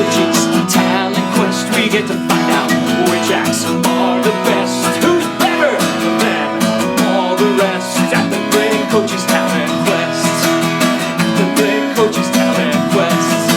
Cochise Talent Quest. We get to find out which acts are the best. Who's better than all the rest at the Great Cochise Talent Quest? The Great Cochise Talent Quest.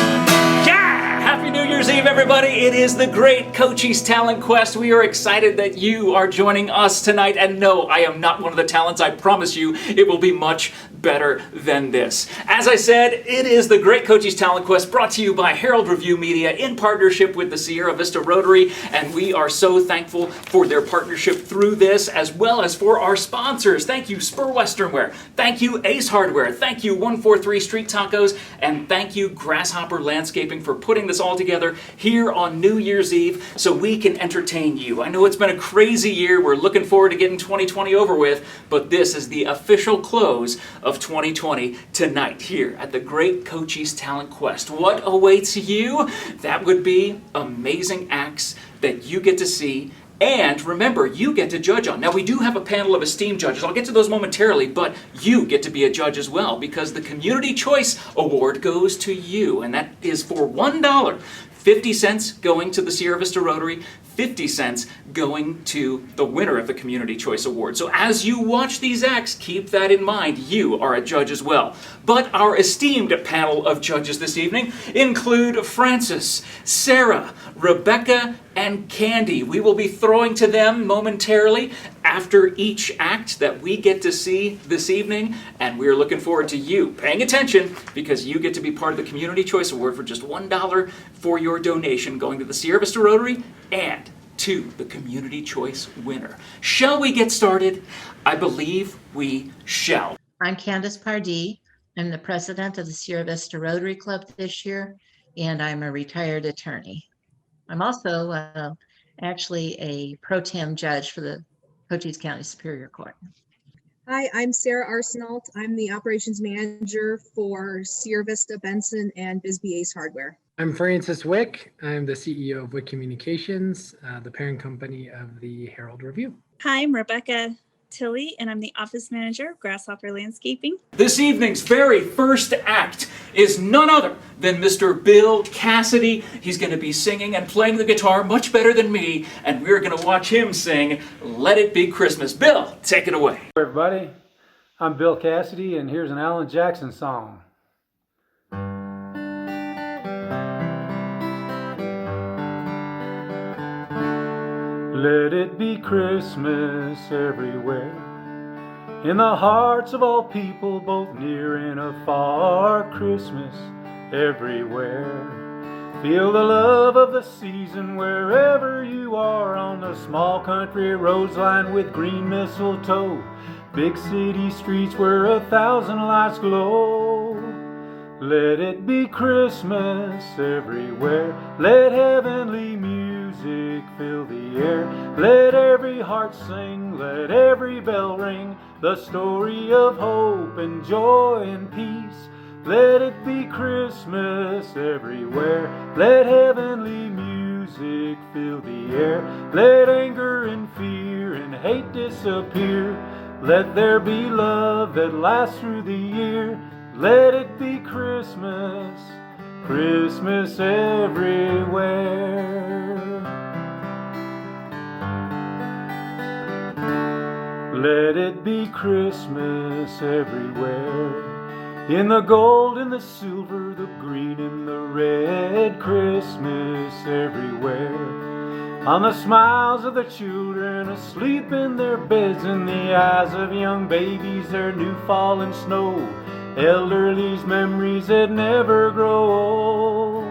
Yeah! Happy New Year's Eve, everybody. It is the Great Cochise Talent Quest. We are excited that you are joining us tonight. And no, I am not one of the talents. I promise you it will be much better than this. As I said, it is the Great Cochise Talent Quest, brought to you by Herald Review Media in partnership with the Sierra Vista Rotary, and we are so thankful for their partnership through this, as well as for our sponsors. Thank you, Spur Western Wear. Thank you, Ace Hardware. Thank you, 143 Street Tacos, and thank you, Grasshopper Landscaping, for putting this all together here on New Year's Eve so we can entertain you. I know it's been a crazy year. We're looking forward to getting 2020 over with, but this is the official close of 2020 tonight here at the Great Cochise Talent Quest. What awaits you? That would be amazing acts that you get to see, and remember, you get to judge on. Now, we do have a panel of esteemed judges. I'll get to those momentarily, but you get to be a judge as well, because the Community Choice Award goes to you, and that is for $1. 50 cents going to the Sierra Vista Rotary, 50 cents going to the winner of the Community Choice Award. So as you watch these acts, keep that in mind. You are a judge as well. But our esteemed panel of judges this evening include Francis, Sarah, Rebecca, and Candy. We will be throwing to them momentarily after each act that we get to see this evening, and we're looking forward to you paying attention, because you get to be part of the Community Choice Award for just $1 for your donation going to the Sierra Vista Rotary and to the Community Choice winner. Shall we get started? I believe we shall. I'm Candace Pardee. I'm the president of the Sierra Vista Rotary Club this year, and I'm a retired attorney. I'm also actually a pro tem judge for the Cochise County Superior Court. Hi, I'm Sarah Arsenault. I'm the operations manager for Sierra Vista, Benson, and Bisbee Ace Hardware. I'm Francis Wick. I'm the CEO of Wick Communications, the parent company of the Herald Review. Hi, I'm Rebecca Tilley, and I'm the office manager of Grasshopper Landscaping. This evening's very first act is none other than Mr. Bill Cassidy. He's going to be singing and playing the guitar much better than me, and we're going to watch him sing Let It Be Christmas. Bill, take it away. Hey everybody, I'm Bill Cassidy, and here's an Alan Jackson song. Let it be Christmas everywhere, in the hearts of all people, both near and afar. Christmas everywhere. Feel the love of the season wherever you are, on the small country roads lined with green mistletoe, big city streets where 1,000 lights glow. Let it be Christmas everywhere. Let heavenly music fill the air. Let every heart sing, let every bell ring, the story of hope and joy and peace. Let it be Christmas everywhere. Let heavenly music fill the air. Let anger and fear and hate disappear. Let there be love that lasts through the year. Let it be Christmas, Christmas everywhere. Let it be Christmas everywhere. In the gold and the silver, the green and the red, Christmas everywhere. On the smiles of the children asleep in their beds, in the eyes of young babies, their new fallen snow, elderly's memories that never grow old.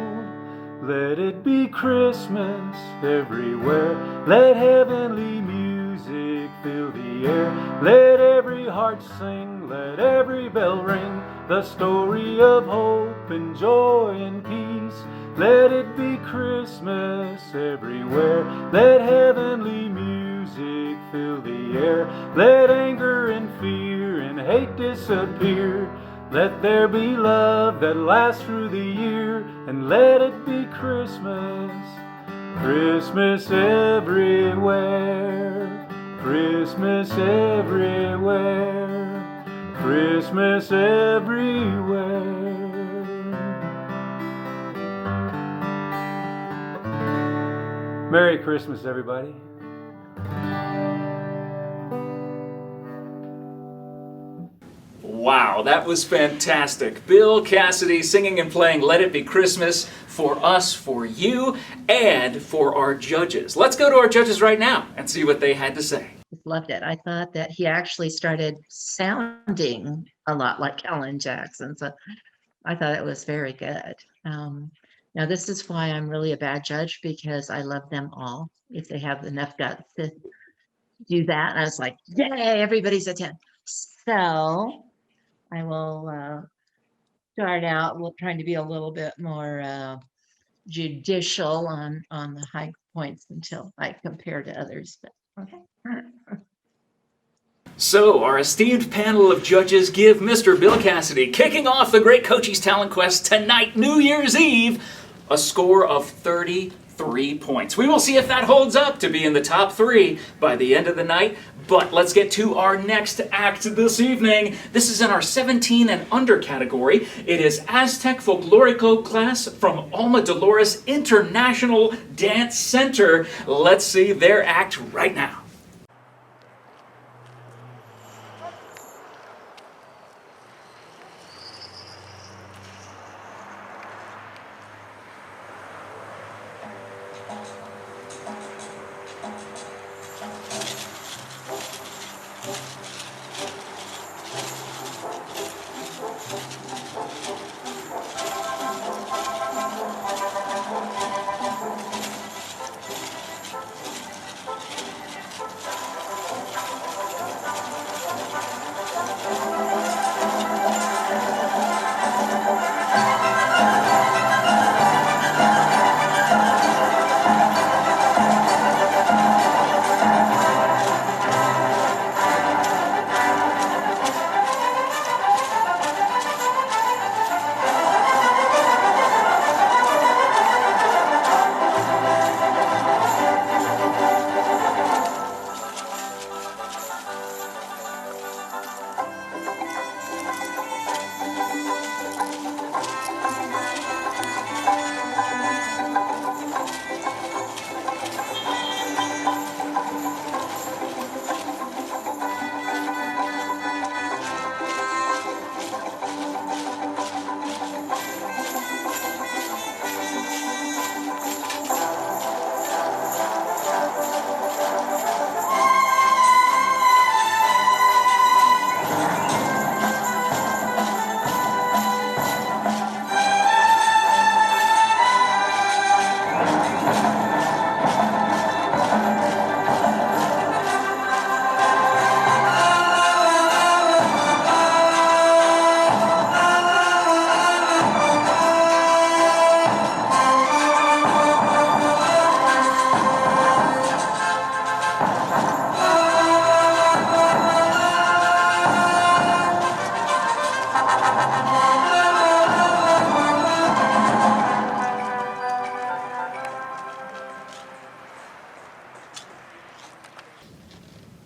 Let it be Christmas everywhere. Let heavenly music fill the air. Let every heart sing, let every bell ring, the story of hope and joy and peace. Let it be Christmas everywhere. Let heavenly music fill the air. Let anger and fear and hate disappear. Let there be love that lasts through the year. And let it be Christmas, Christmas everywhere. Christmas everywhere. Christmas everywhere. Merry Christmas, everybody. Wow, that was fantastic. Bill Cassidy singing and playing Let It Be Christmas for us, for you, and for our judges. Let's go to our judges right now and see what they had to say. Loved it. I thought that he actually started sounding a lot like Alan Jackson. So I thought it was very good. Now, this is why I'm really a bad judge, because I love them all. If they have enough guts to do that, I was like, yay, everybody's a 10. So I will start out trying to be a little bit more judicial on the high points until I compare to others. But okay. So, our esteemed panel of judges give Mr. Bill Cassidy, kicking off the Great Cochise Talent Quest tonight, New Year's Eve, a score of 33 points. We will see if that holds up to be in the top 3 by the end of the night. But let's get to our next act this evening. This is in our 17 and under category. It is Aztec Folklorico class from Alma Dolores International Dance Center. Let's see their act right now.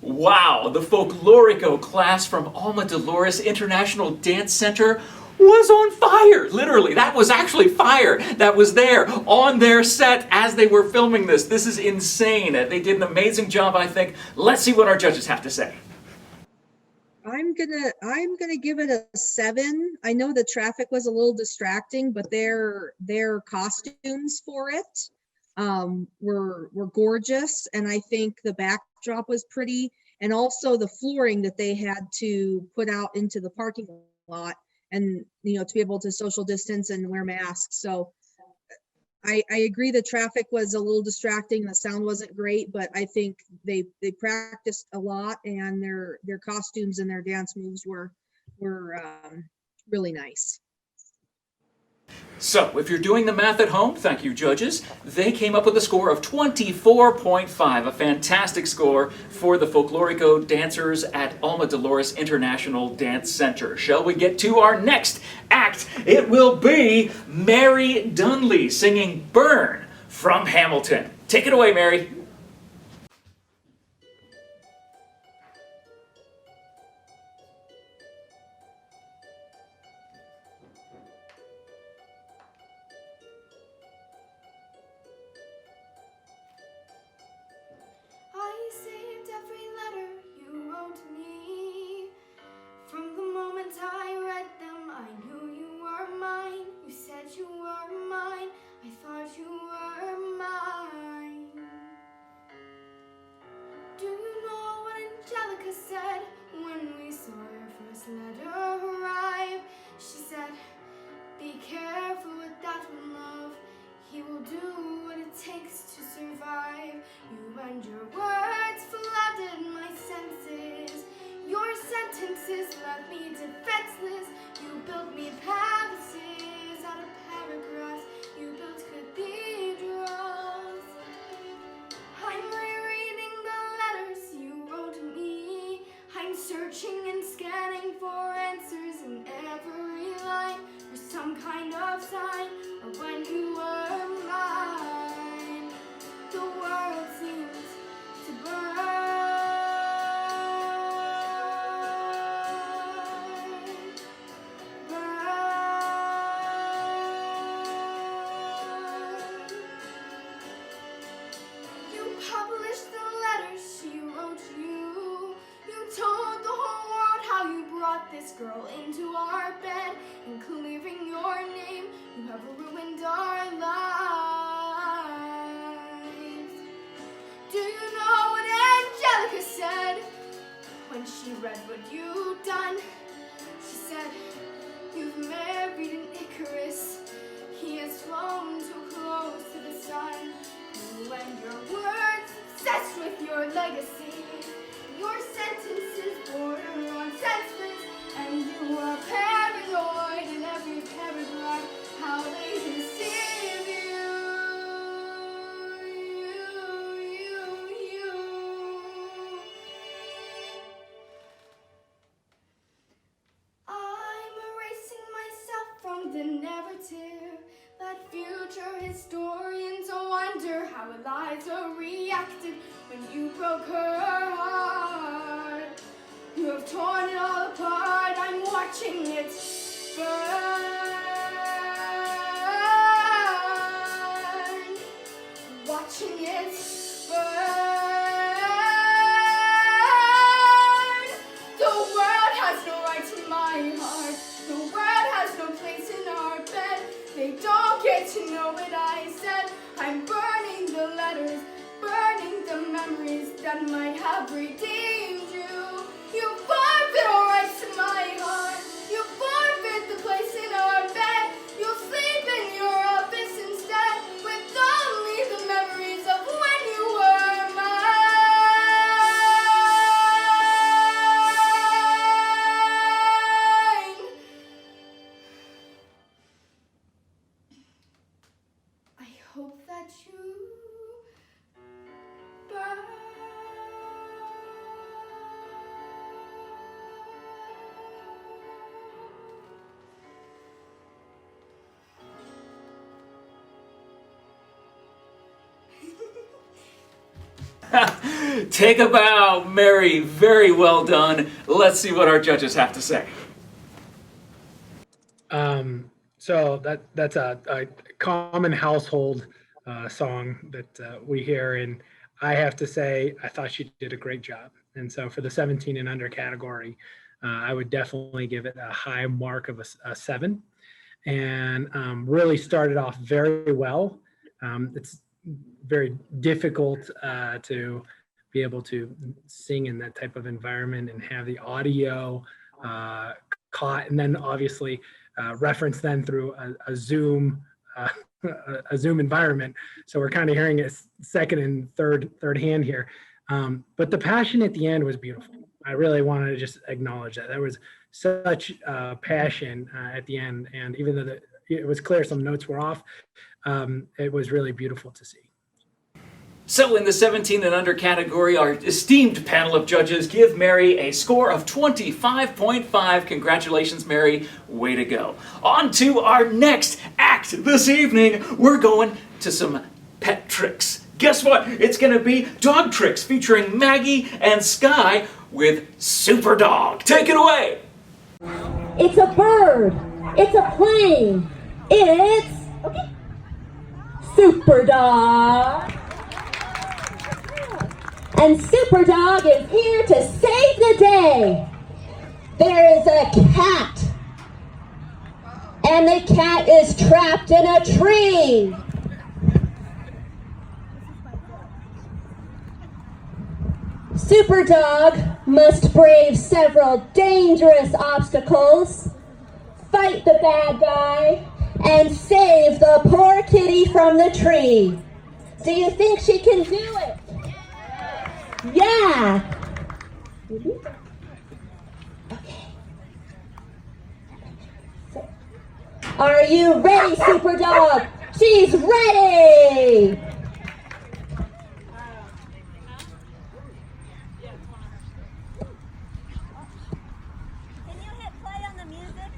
Wow, the Folklorico class from Alma Dolores International Dance Center was on fire. Literally, that was actually fire that was there on their set as they were filming this. This is insane. They did an amazing job, I think. Let's see what our judges have to say. I'm gonna give it a 7. I know the traffic was a little distracting, but their costumes for it were gorgeous, and I think the backdrop was pretty, and also the flooring that they had to put out into the parking lot, and to be able to social distance and wear masks. So I agree the traffic was a little distracting, the sound wasn't great, but I think they practiced a lot, and their costumes and their dance moves were really nice. So, if you're doing the math at home, thank you, judges, they came up with a score of 24.5, a fantastic score for the Folklorico dancers at Alma Dolores International Dance Center. Shall we get to our next act? It will be Mary Dunley singing Burn from Hamilton. Take it away, Mary. some kind of sign of when you were mine. The world seems to burn. You published the letters she wrote you. You told the whole world how you brought this girl into our bed, and clearing your name, you have ruined our lives. Do you know what Angelica said when she read what you'd done? She said, you've married an Icarus. He has flown too close to the sun. You and your words obsessed with your legacy. Your sentences border on senseless, and you are paranoid in every paragraph. How they deceive you. I'm erasing myself from the narrative. Let future historians wonder how Eliza reacted when you broke her heart. You have torn it all apart. I'm watching it burn. Watching it burn. The world has no right to my heart. The world has no place in our bed. They don't get to know what I said. I'm burning the letters, burning the memories that might have redeemed you. You forfeit all rights to my heart. You forfeit the place in our bed. You'll sleep in your office instead, with only the memories of when you were mine. I hope that you burn. Take a bow, Mary. Very well done. Let's see what our judges have to say. So that's a common household song that we hear, and I have to say I thought she did a great job. And so for the 17 and under category, I would definitely give it a high mark of a 7, and really started off very well. It's very difficult to be able to sing in that type of environment and have the audio caught, and then obviously reference then through a Zoom environment. So we're kind of hearing it second and third hand here. But the passion at the end was beautiful. I really wanted to just acknowledge that. There was such passion at the end, and even though it was clear some notes were off, it was really beautiful to see. So in the 17 and under category, our esteemed panel of judges give Mary a score of 25.5. Congratulations, Mary. Way to go. On to our next act this evening. We're going to some pet tricks. Guess what? It's going to be dog tricks featuring Maggie and Skye with Super Dog. Take it away. It's a bird. It's a plane. It's Super Dog. And Super Dog is here to save the day. There is a cat. And the cat is trapped in a tree. Super Dog must brave several dangerous obstacles, fight the bad guy, and save the poor kitty from the tree. Do you think she can do it? Yeah. Okay. Are you ready, Super Dog? She's ready. Can you hit play on the music?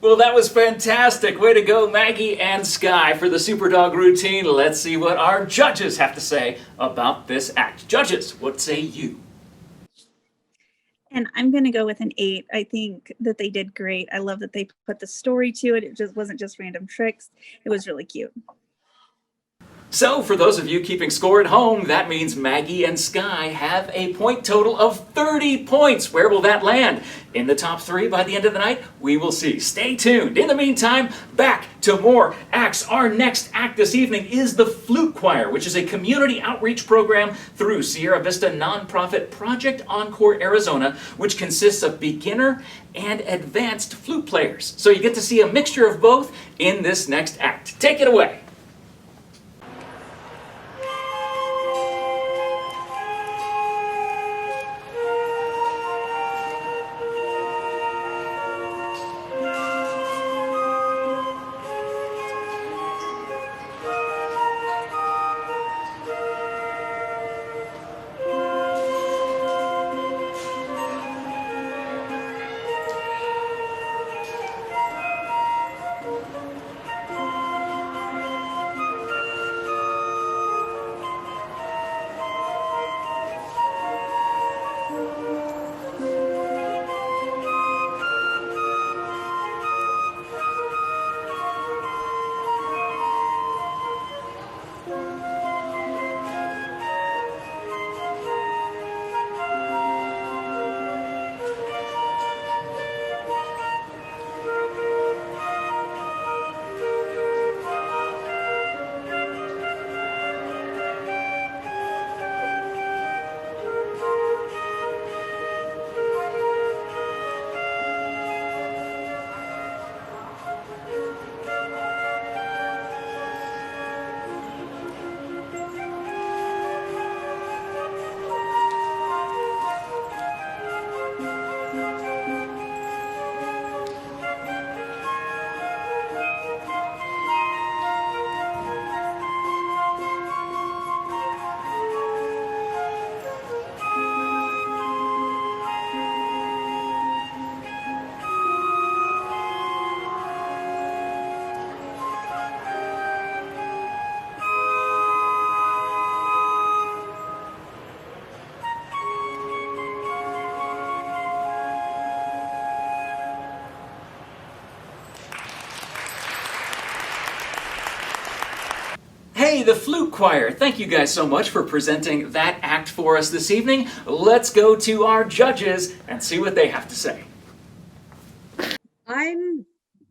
Well, that was fantastic. Way to go, Maggie and Skye, for the Superdog routine. Let's see what our judges have to say about this act. Judges, what say you? And I'm going to go with an 8. I think that they did great. I love that they put the story to it. It just wasn't just random tricks. It was really cute. So, for those of you keeping score at home, that means Maggie and Skye have a point total of 30 points. Where will that land? In the top 3 by the end of the night? We will see. Stay tuned. In the meantime, back to more acts. Our next act this evening is the Flute Choir, which is a community outreach program through Sierra Vista nonprofit Project Encore Arizona, which consists of beginner and advanced flute players. So you get to see a mixture of both in this next act. Take it away. Hey, the Flute Choir, thank you guys so much for presenting that act for us this evening. Let's go to our judges and see what they have to say. I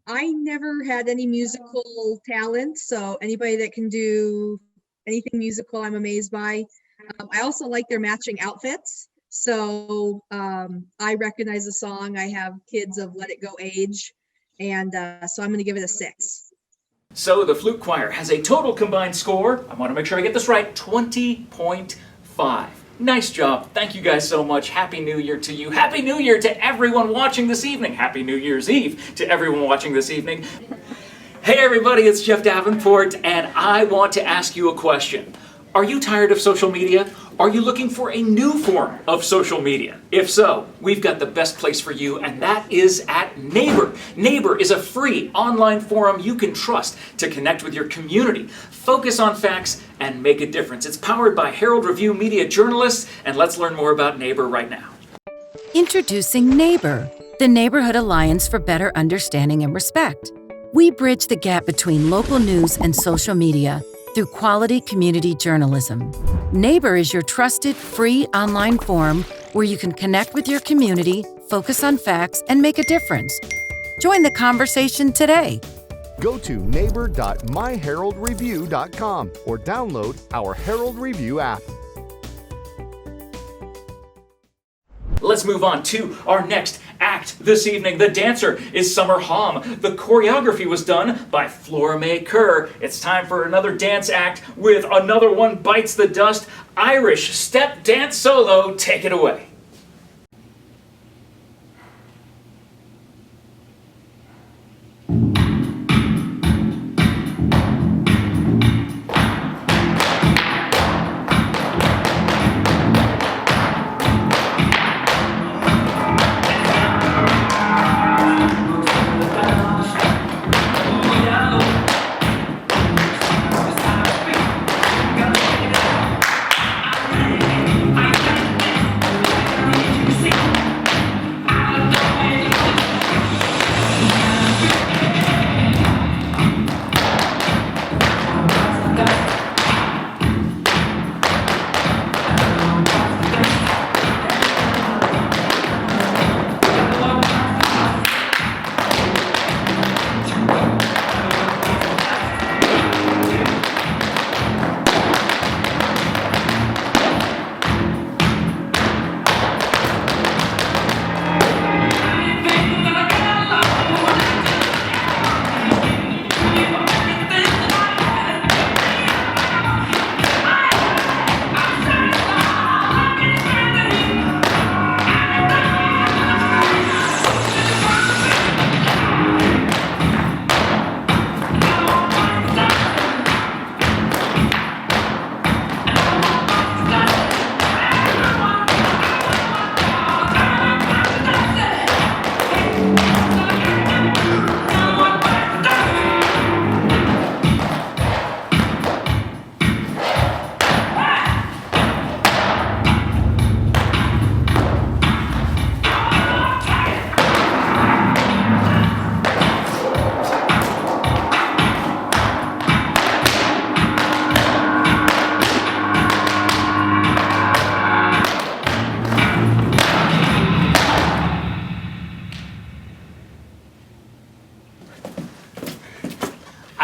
never had any musical talent, so anybody that can do anything musical, I'm amazed by. I also like their matching outfits. So I recognize the song. I have kids of Let It Go age, and so I'm going to give it a 6. So the Flute Choir has a total combined score, I want to make sure I get this right, 20.5. Nice job. Thank you guys so much. Happy New Year to you. Happy New Year to everyone watching this evening. Happy New Year's Eve to everyone watching this evening. Hey everybody, it's Jeff Davenport, and I want to ask you a question. Are you tired of social media? Are you looking for a new form of social media? If so, we've got the best place for you, and that is at Neighbor. Neighbor is a free online forum you can trust to connect with your community, focus on facts, and make a difference. It's powered by Herald Review media journalists, and let's learn more about Neighbor right now. Introducing Neighbor, the neighborhood alliance for better understanding and respect. We bridge the gap between local news and social media through quality community journalism. Neighbor is your trusted, free online forum where you can connect with your community, focus on facts, and make a difference. Join the conversation today. Go to neighbor.myheraldreview.com or download our Herald Review app. Let's move on to our next act this evening. The dancer is Summer Hom. The choreography was done by Flora Mae Kerr. It's time for another dance act with Another One Bites the Dust. Irish step dance solo. Take it away.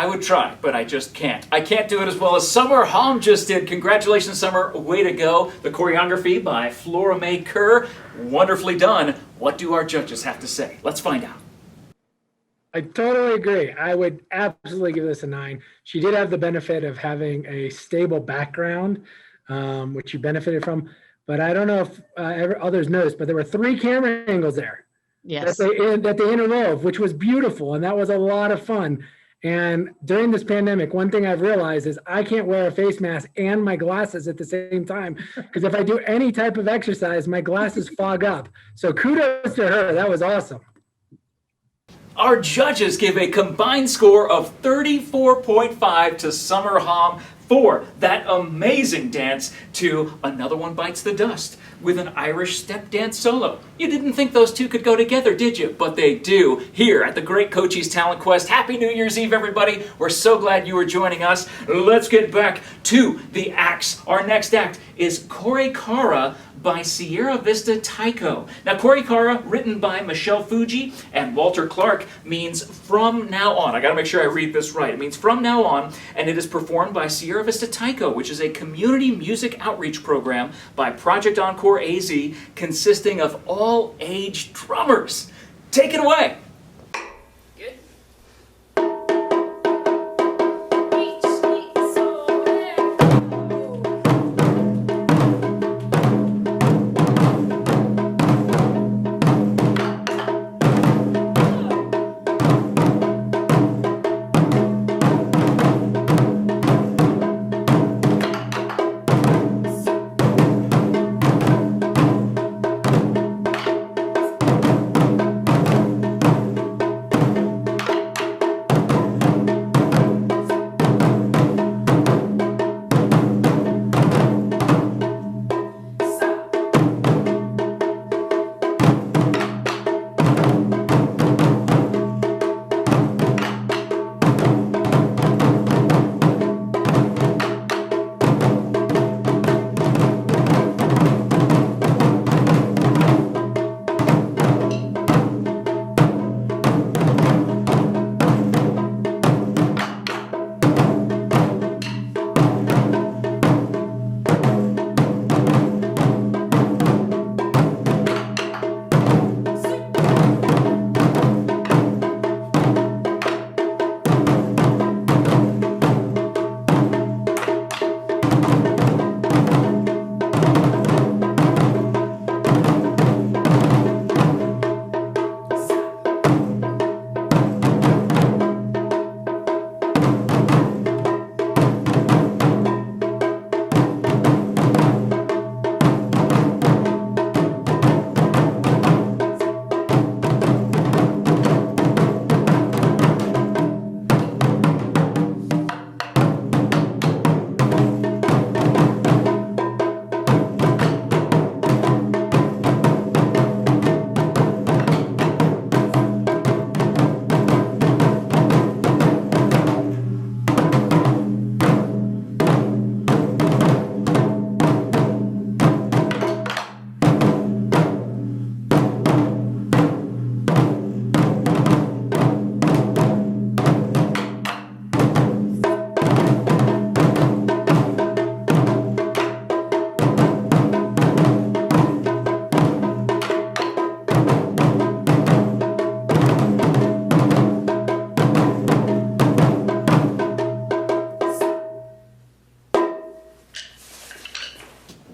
I would try, but I just can't. I can't do it as well as Summer Hom just did. Congratulations, Summer. Way to go. The choreography by Flora Mae Kerr. Wonderfully done. What do our judges have to say? Let's find out. I totally agree. I would absolutely give this a 9. She did have the benefit of having a stable background, which she benefited from. But I don't know if others noticed, but there were 3 camera angles there. Yes. That they interwove, which was beautiful, and that was a lot of fun. And during this pandemic, one thing I've realized is I can't wear a face mask and my glasses at the same time, because if I do any type of exercise, my glasses fog up. So kudos to her. That was awesome. Our judges give a combined score of 34.5 to Summer Hom for that amazing dance to Another One Bites the Dust with an Irish step dance solo. You didn't think those two could go together, did you? But they do here at the Great Cochise Talent Quest. Happy New Year's Eve, everybody. We're so glad you were joining us. Let's get back to the acts. Our next act is Korikara by Sierra Vista Tyco. Now, Korikara, written by Michelle Fuji and Walter Clark, means from now on. I gotta make sure I read this right. It means from now on, and it is performed by Sierra Vista Tyco, which is a community music outreach program by Project Encore AZ, consisting of all-age drummers. Take it away.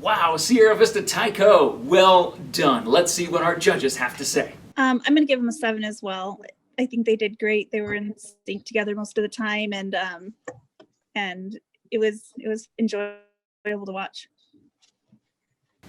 Wow, Sierra Vista Tyco, well done. Let's see what our judges have to say. I'm going to give them a 7 as well. I think they did great. They were in sync together most of the time, and it was enjoyable to watch.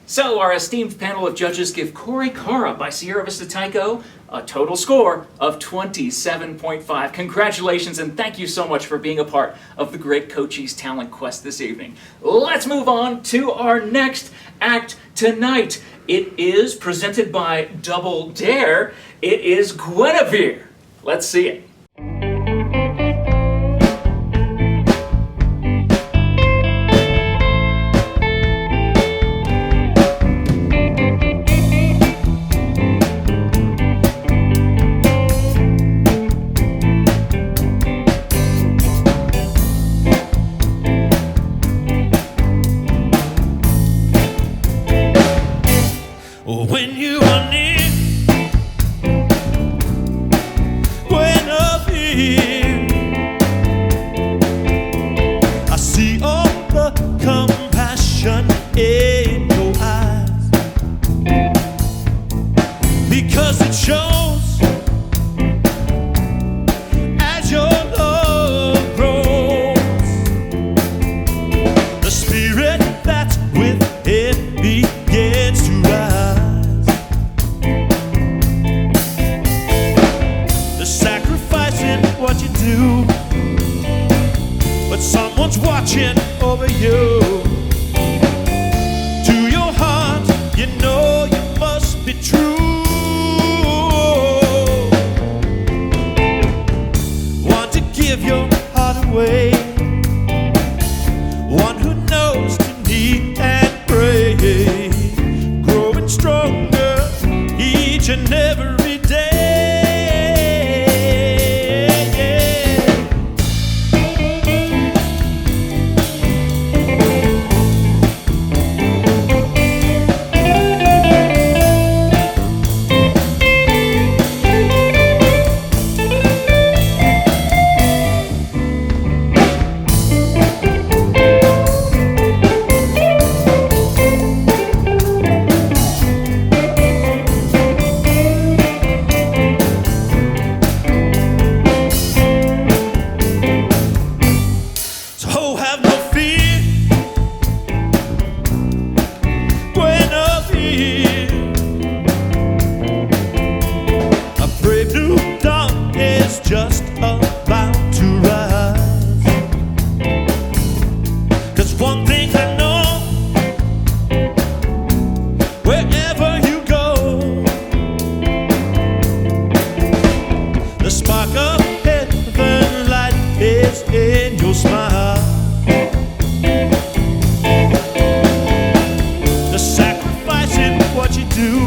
So our esteemed panel of judges give Korikara by Sierra Vista Tyco a total score of 27.5. Congratulations and thank you so much for being a part of the Great Cochise Talent Quest this evening. Let's move on to our next act tonight. It is presented by Double Dare. It is Guinevere. Let's see it. sacrificing what you do, but someone's watching over you. To your heart, you know you must be true. Want to give your heart away, one who knows to need and pray, growing stronger each and every day. Just about to rise. 'Cause one thing I know, wherever you go, the spark of heaven light is in your smile. The sacrificing what you do,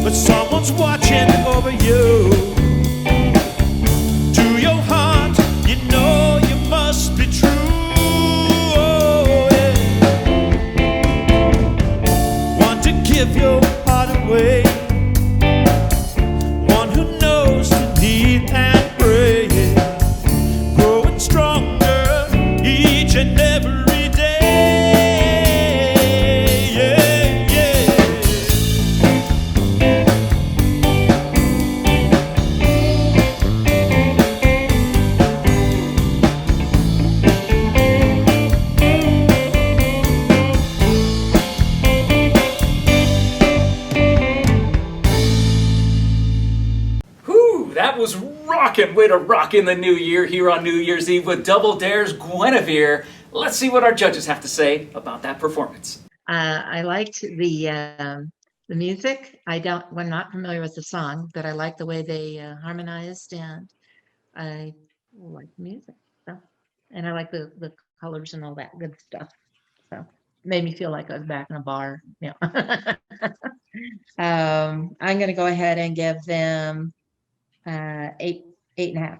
but someone's watching over you. Give your heart away, one who knows to need and pray, growing stronger each and every day. Yeah, yeah. That was rockin'. Way to rock in the new year here on New Year's Eve with Double Dare's Guinevere. Let's see what our judges have to say about that performance. I liked the music. I'm not familiar with the song, but I like the way they harmonized, and I like the music. So, and I like the colors and all that good stuff. So made me feel like I was back in a bar. Yeah. I'm going to go ahead and give them 8.5.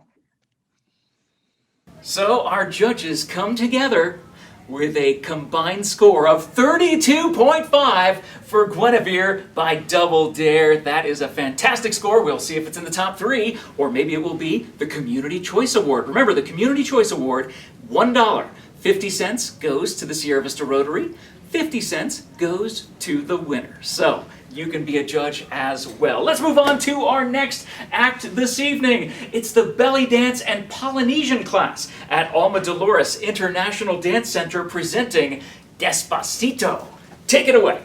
So our judges come together with a combined score of 32.5 for Guinevere by Double Dare. That is a fantastic score. We'll see if it's in the top 3, or maybe it will be the Community Choice Award. Remember, the Community Choice Award, $1. 50 cents goes to the Sierra Vista Rotary, 50 cents goes to the winner. So you can be a judge as well. Let's move on to our next act this evening. It's the Belly Dance and Polynesian class at Alma Dolores International Dance Center presenting Despacito. Take it away.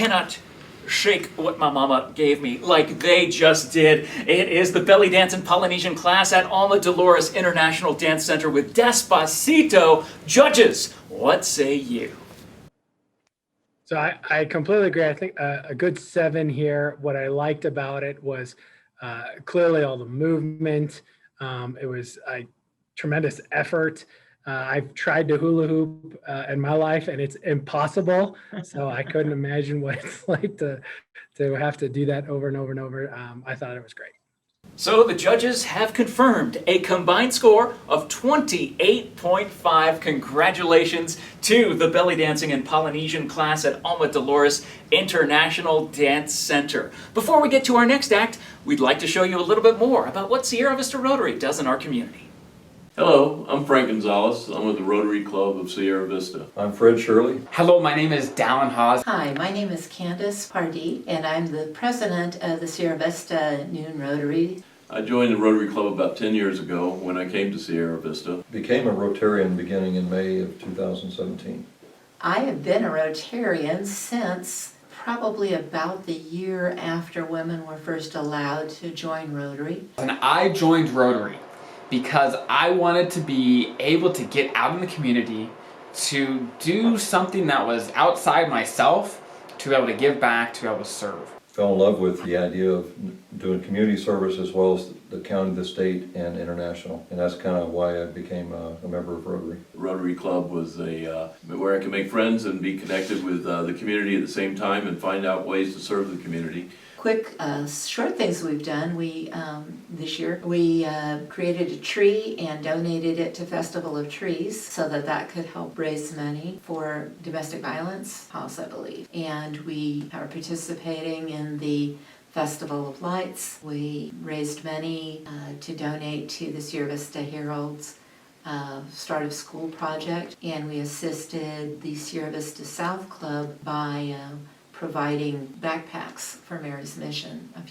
cannot shake what my mama gave me like they just did. It is the belly dance and Polynesian class at Alma Dolores International Dance Center with Despacito. Judges, what say you? So I completely agree. I think a good 7 here. What I liked about it was clearly all the movement. It was a tremendous effort. I've tried to hula hoop in my life, and it's impossible. So I couldn't imagine what it's like to have to do that over and over and over. I thought it was great. So the judges have confirmed a combined score of 28.5. Congratulations to the belly dancing and Polynesian class at Alma Dolores International Dance Center. Before we get to our next act, we'd like to show you a little bit more about what Sierra Vista Rotary does in our community. Hello, I'm Frank Gonzalez. I'm with the Rotary Club of Sierra Vista. I'm Fred Shirley. Hello, my name is Dallin Haas. Hi, my name is Candace Pardee, and I'm the president of the Sierra Vista Noon Rotary. I joined the Rotary Club about 10 years ago when I came to Sierra Vista. Became a Rotarian beginning in May of 2017. I have been a Rotarian since probably about the year after women were first allowed to join Rotary. And I joined Rotary because I wanted to be able to get out in the community to do something that was outside myself, to be able to give back, to be able to serve. Fell in love with the idea of doing community service as well as the county, the state, and international. And that's kind of why I became a member of Rotary. Rotary Club was where I could make friends and be connected with the community at the same time and find out ways to serve the community. Quick, short things we've done. This year, we created a tree and donated it to Festival of Trees so that could help raise money for domestic violence house, I believe. And we are participating in the Festival of Lights. We raised money to donate to the Sierra Vista Herald's Start of School project, and we assisted the Sierra Vista South Club by providing backpacks for Mary's Mission, a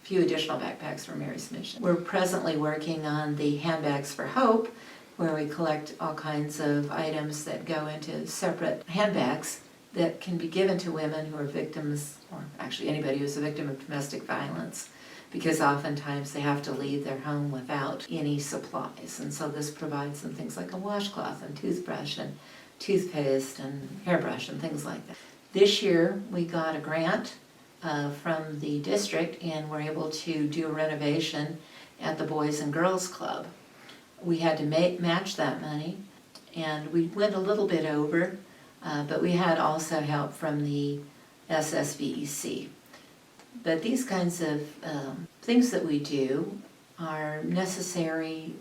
few additional backpacks for Mary's Mission. We're presently working on the Handbags for Hope, where we collect all kinds of items that go into separate handbags that can be given to women who are victims, or actually anybody who's a victim of domestic violence, because oftentimes they have to leave their home without any supplies. And so this provides them things like a washcloth and toothbrush and toothpaste and hairbrush and things like that. This year, we got a grant from the district, and we're able to do a renovation at the Boys and Girls Club. We had to match that money, and we went a little bit over, but we had also help from the SSVEC. But these kinds of things that we do are necessary,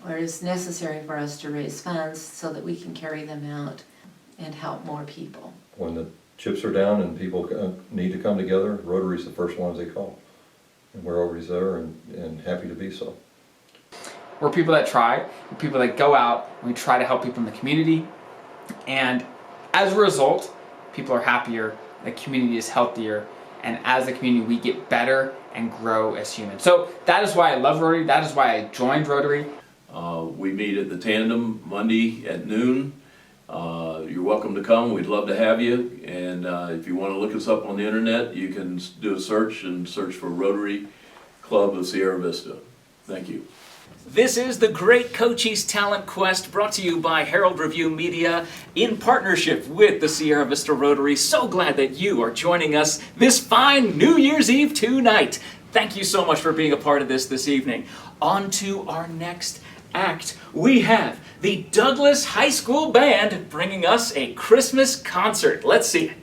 or is necessary for us to raise funds so that we can carry them out and help more people. When the chips are down and people need to come together, Rotary's the first ones they call. And we're always there and happy to be so. We're people that try, we're people that go out, and we try to help people in the community. And as a result, people are happier, the community is healthier, and as a community we get better and grow as humans. So that is why I love Rotary, that is why I joined Rotary. We meet at the Tandem Monday at noon. You're welcome to come. We'd love to have you. And if you want to look us up on the internet, you can do a search and search for Rotary Club of Sierra Vista. Thank you. This is the Great Cochise Talent Quest, brought to you by Herald Review Media in partnership with the Sierra Vista Rotary. So glad that you are joining us this fine New Year's Eve tonight. Thank you so much for being a part of this evening. On to our next act. We have the Douglas High School Band bringing us a Christmas concert. Let's see it.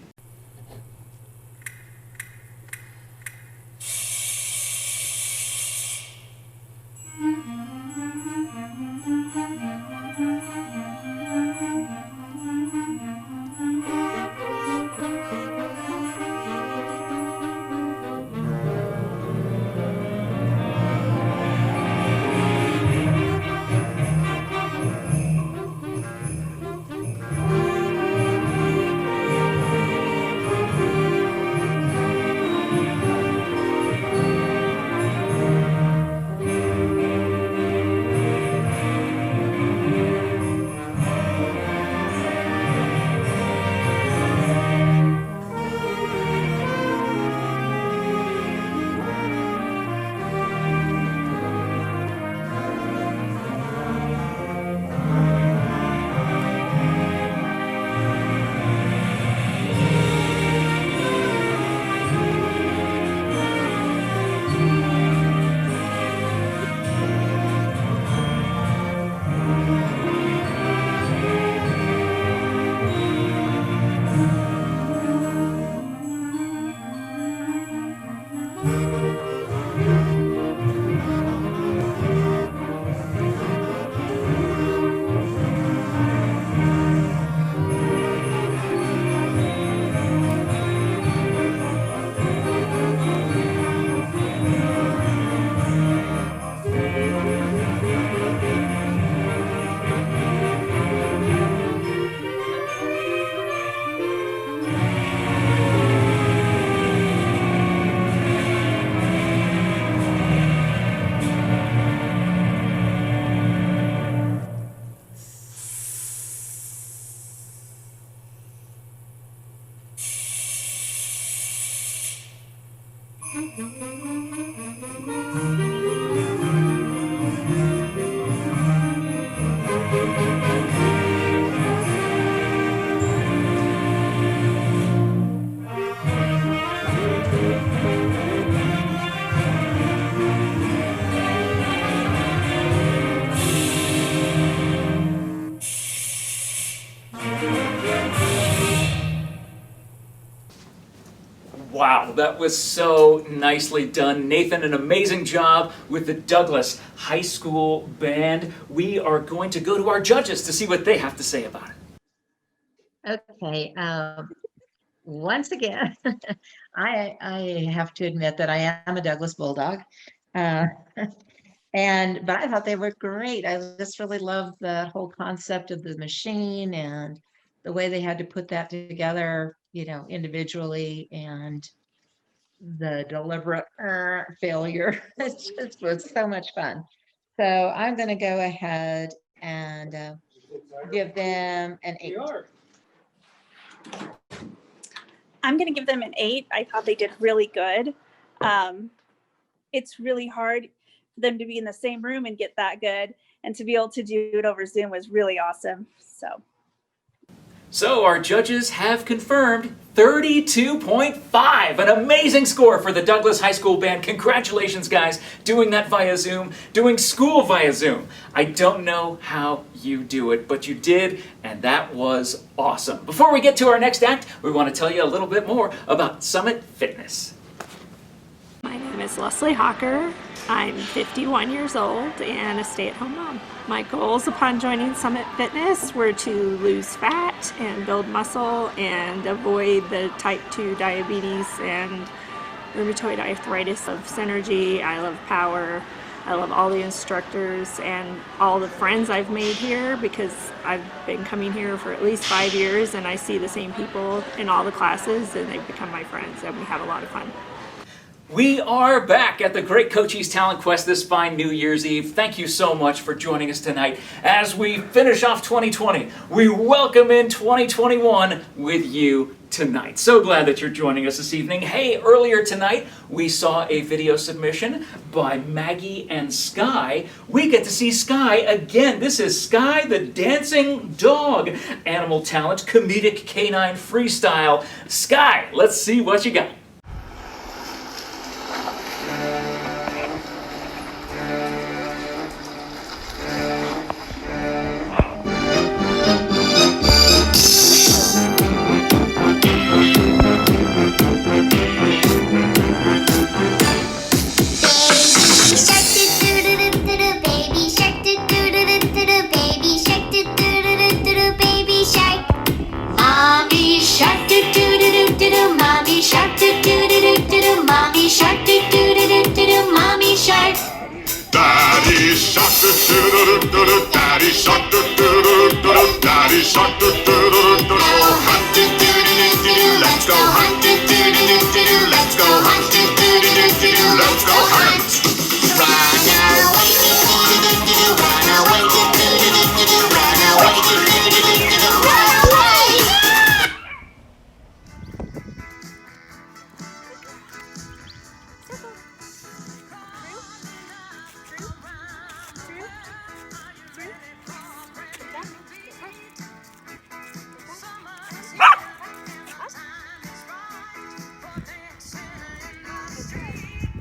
Wow, that was so nicely done. Nathan, an amazing job with the Douglas High School Band. We are going to go to our judges to see what they have to say about it. Okay. Once again, I have to admit that I am a Douglas Bulldog. But I thought they were great. I just really loved the whole concept of the machine and the way they had to put that together, individually, and the deliberate failure. It just was so much fun. So I'm going to go ahead and give them an 8. I'm going to give them an 8. I thought they did really good. It's really hard for them to be in the same room and get that good, and to be able to do it over Zoom was really awesome. So our judges have confirmed 32.5, an amazing score for the Douglas High School Band. Congratulations, guys, doing that via Zoom, doing school via Zoom. I don't know how you do it, but you did, and that was awesome. Before we get to our next act, we want to tell you a little bit more about Summit Fitness. My name is Leslie Hawker. I'm 51 years old and a stay-at-home mom. My goals upon joining Summit Fitness were to lose fat and build muscle and avoid the type 2 diabetes and rheumatoid arthritis of Synergy. I love power. I love all the instructors and all the friends I've made here, because I've been coming here for at least 5 years and I see the same people in all the classes and they've become my friends and we have a lot of fun. We are back at the Great Cochise Talent Quest this fine New Year's Eve. Thank you so much for joining us tonight. As we finish off 2020, we welcome in 2021 with you tonight. So glad that you're joining us this evening. Hey, earlier tonight, we saw a video submission by Maggie and Skye. We get to see Skye again. This is Skye the Dancing Dog. Animal talent, comedic canine freestyle. Skye, let's see what you got. Daddy shark, do-do-do-do-do, Daddy shark, do-do-do-do-do, Daddy shark, do-do-do-do-do, hunting, do-do-do-do-do, let's go hunting, do-do-do-do-do, let's go hunting, do-do-do-do-do, let's go hunt. Run away, do-do-do-do-do, run away, do-do-do-do-do, run away, do-do-do-do-do, run away.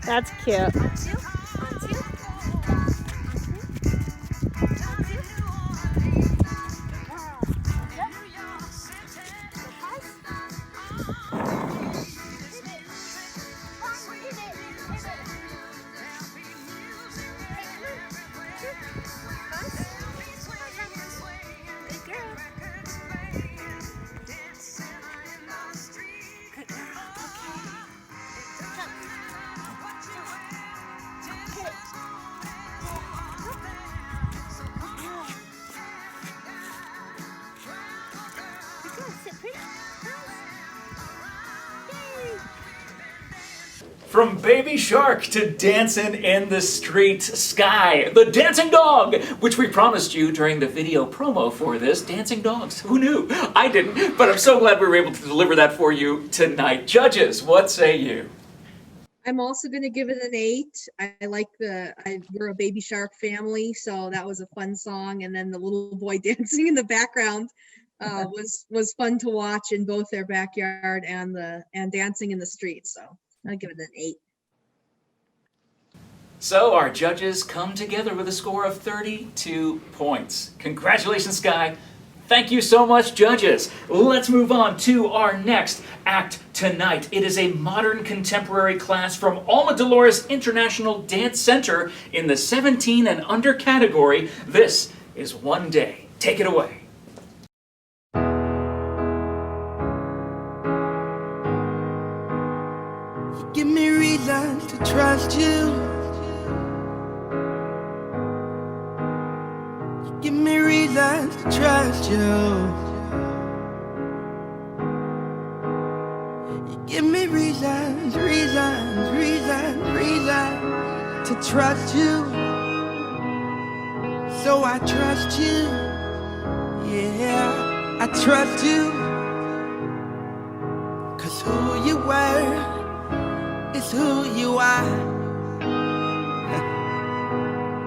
That's cute. From Baby Shark to Dancing in the Street, Skye, the Dancing Dog, which we promised you during the video promo for this. Dancing dogs, who knew? I didn't, but I'm so glad we were able to deliver that for you tonight. Judges, what say you? I'm also going to give it an 8. I like we're a Baby Shark family, so that was a fun song. And then the little boy dancing in the background was fun to watch in both their backyard and dancing in the street. So I'll give it an 8. So our judges come together with a score of 32 points. Congratulations, Skye. Thank you so much, judges. Let's move on to our next act tonight. It is a modern contemporary class from Alma Dolores International Dance Center in the 17 and under category. This is One Day. Take it away. Give me reason to trust you. Give me reasons to trust you. You give me reasons to trust you. So I trust you. Yeah, I trust you. 'Cause who you were is who you are.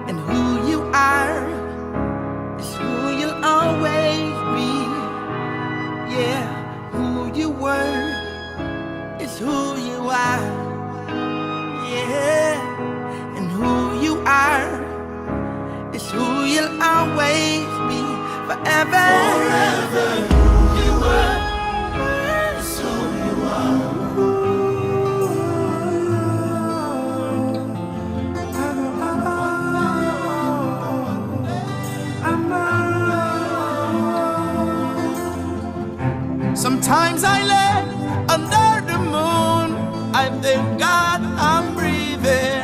And who you are is who you'll always be. Yeah, who you were is who you are. Yeah, and who you are is who you'll always be. Forever. Forever, who you were is who you are. Sometimes I lay under the moon. I thank God I'm breathing.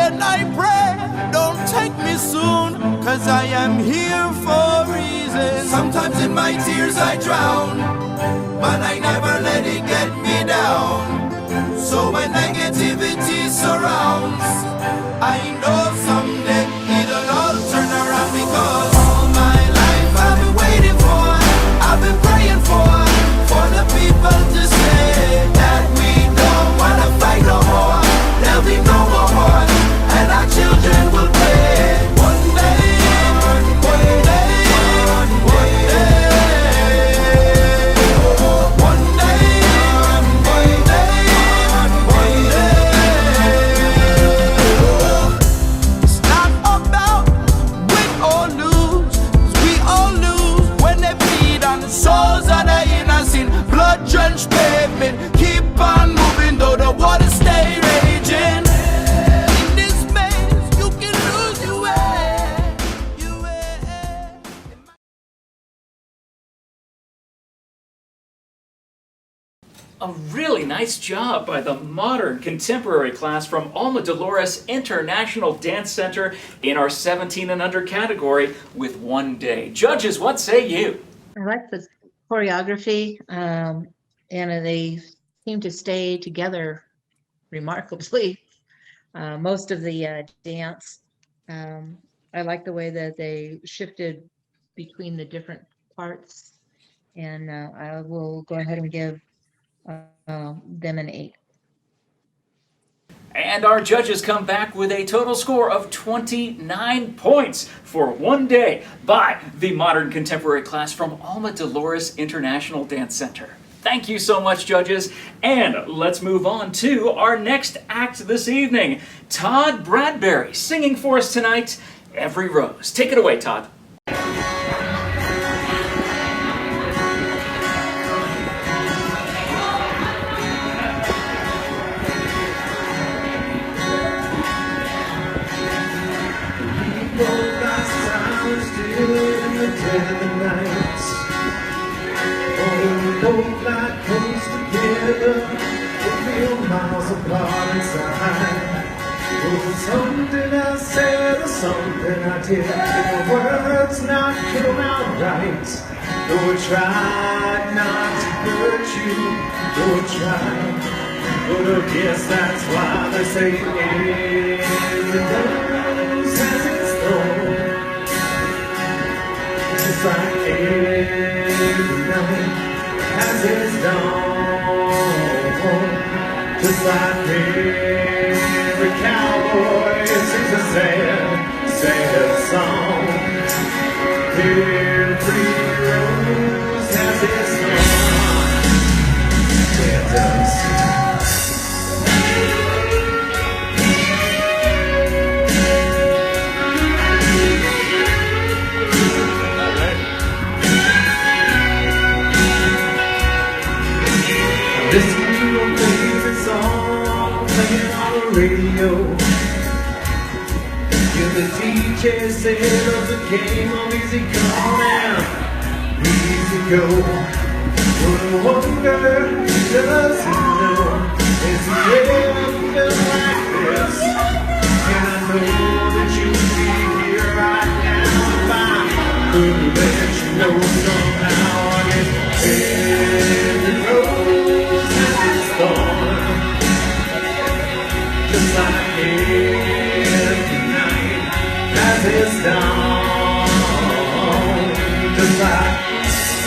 And I pray, don't take me soon, 'cause I am here for a reason. Sometimes in my tears I drown, but I never let it get me down. So when negativity surrounds, I know someday it'll all turn around. Because all my life I've been waiting for, I've been praying for the people to say that we don't wanna fight no more. There'll be no more war, and our children will play. One day, one day, one day, one day, one day. It's not about win or lose, 'cause we all lose when they bleed on the souls of the innocent. Blood-drenched pavement, keep on moving though the water stay raging. In this maze, you can lose your way. A really nice job by the modern contemporary class from Alma Dolores International Dance Center in our 17 and under category with One Day. Judges, what say you? I like the choreography, and they seem to stay together remarkably. Most of the dance, I like the way that they shifted between the different parts, and I will go ahead and give them an 8. And our judges come back with a total score of 29 points for One Day by the modern contemporary class from Alma Dolores International Dance Center. Thank you so much, judges. And let's move on to our next act this evening. Todd Bradberry singing for us tonight, Every Rose. Take it away, Todd. Both like close together, we feel miles apart inside. Was it something I said or something I did? The words not come out right. Though I tried not to hurt you, though I tried. But I guess that's why they say every rose has its thorn. Just like every night has its dawn. Just like every cowboy sings a sad song. Every rose has its thorn. Yeah, it does. radio. You're the DJ set of the game of easy come and easy go. What I wonder, does he know, is he ever like this? And I know that you'll be here right now if I could let you know somehow. I guess every rose has its thorn, just like every night has its dawn, just like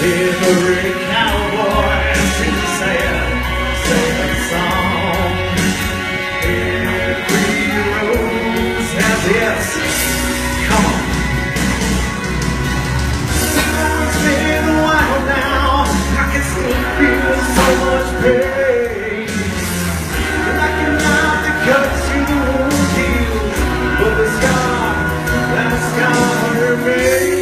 every cowboy sings a sad, sad song. Every rose has its, come on. It's been a while now, I can still feel so much pain. Like a knife that cuts through the wound heals, but the scar, that scar remains.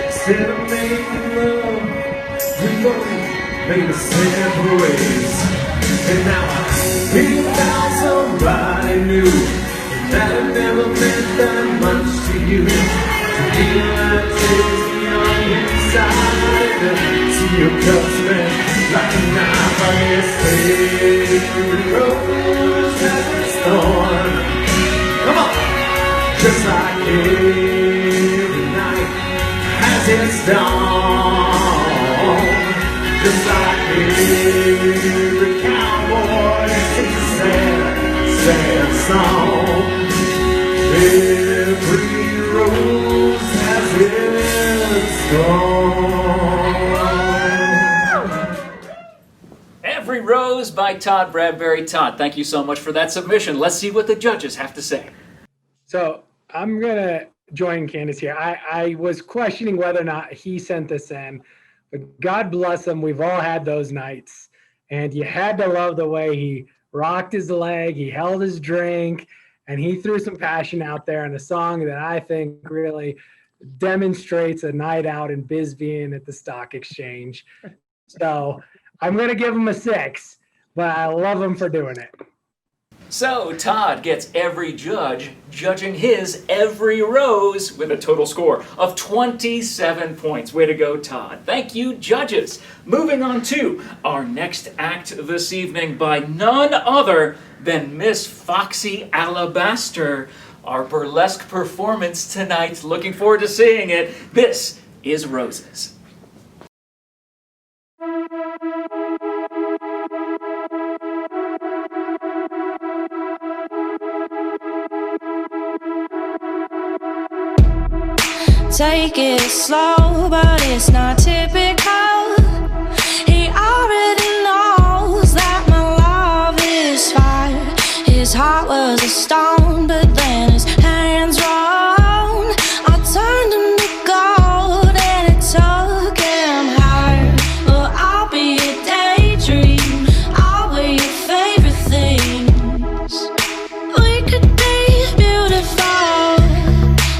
Instead of making love, we both made the separate ways. And now I feel about somebody new, and that it never meant that much to you. To feel that takes me on the inside, and see your cups bent like a knife. I guess every rose has its thorn. Come on, just like every night has its dawn, just like every cowboy sings a sad, sad song. Every rose has its thorn. Every Rose by Todd Bradberry. Todd, thank you so much for that submission. Let's see what the judges have to say. So I'm going to join Candace here. I was questioning whether or not he sent this in, but God bless him. We've all had those nights, and you had to love the way he rocked his leg, he held his drink, and he threw some passion out there in a song that I think really demonstrates a night out in Bisbee and at the Stock Exchange. So I'm going to give him a 6, but I love him for doing it. So Todd gets every judge judging his Every Rose with a total score of 27 points. Way to go, Todd. Thank you, judges. Moving on to our next act this evening by none other than Miss Foxy Alabaster. Our burlesque performance tonight. Looking forward to seeing it. This is Roses. Take it slow, but it's not typical. He already knows that my love is fire. His heart was a stone, but then his hands rolled. I turned him to gold and it took him higher. Well, I'll be a daydream, I'll wear your favorite things. We could be beautiful,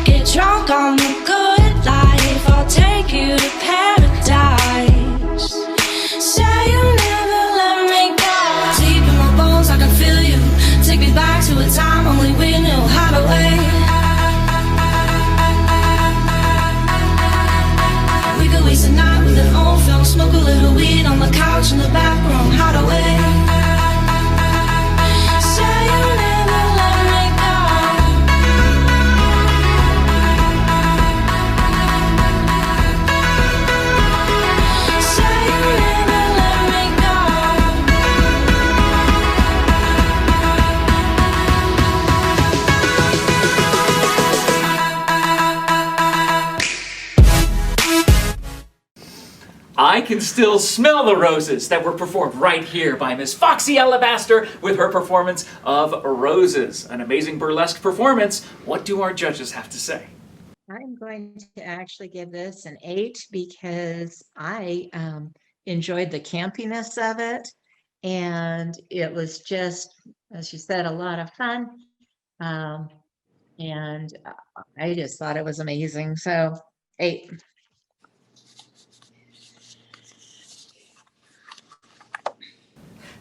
get drunk on the good life, I'll take you to paradise. Say you'll never let me go. Deep in my bones I can feel you. Take me back to a time only we knew how to wait. can still smell the roses that were performed right here by Miss Foxy Alabaster with her performance of Roses. An amazing burlesque performance. What do our judges have to say? I'm going to actually give this an 8 because I enjoyed the campiness of it. And it was just, as you said, a lot of fun. And I just thought it was amazing. So 8.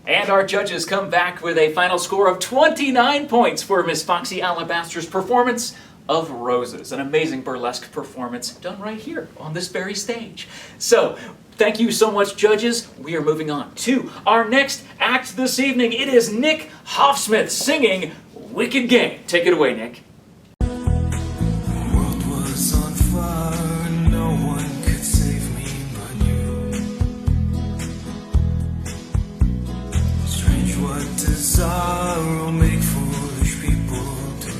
And our judges come back with a final score of 29 points for Miss Foxy Alabaster's performance of Roses. An amazing burlesque performance done right here on this very stage. So, thank you so much, judges. We are moving on to our next act this evening. It is Nick Hofsmith singing Wicked Game. Take it away, Nick. World was on fire and no one could save me but you. Strange what desire will make foolish people do.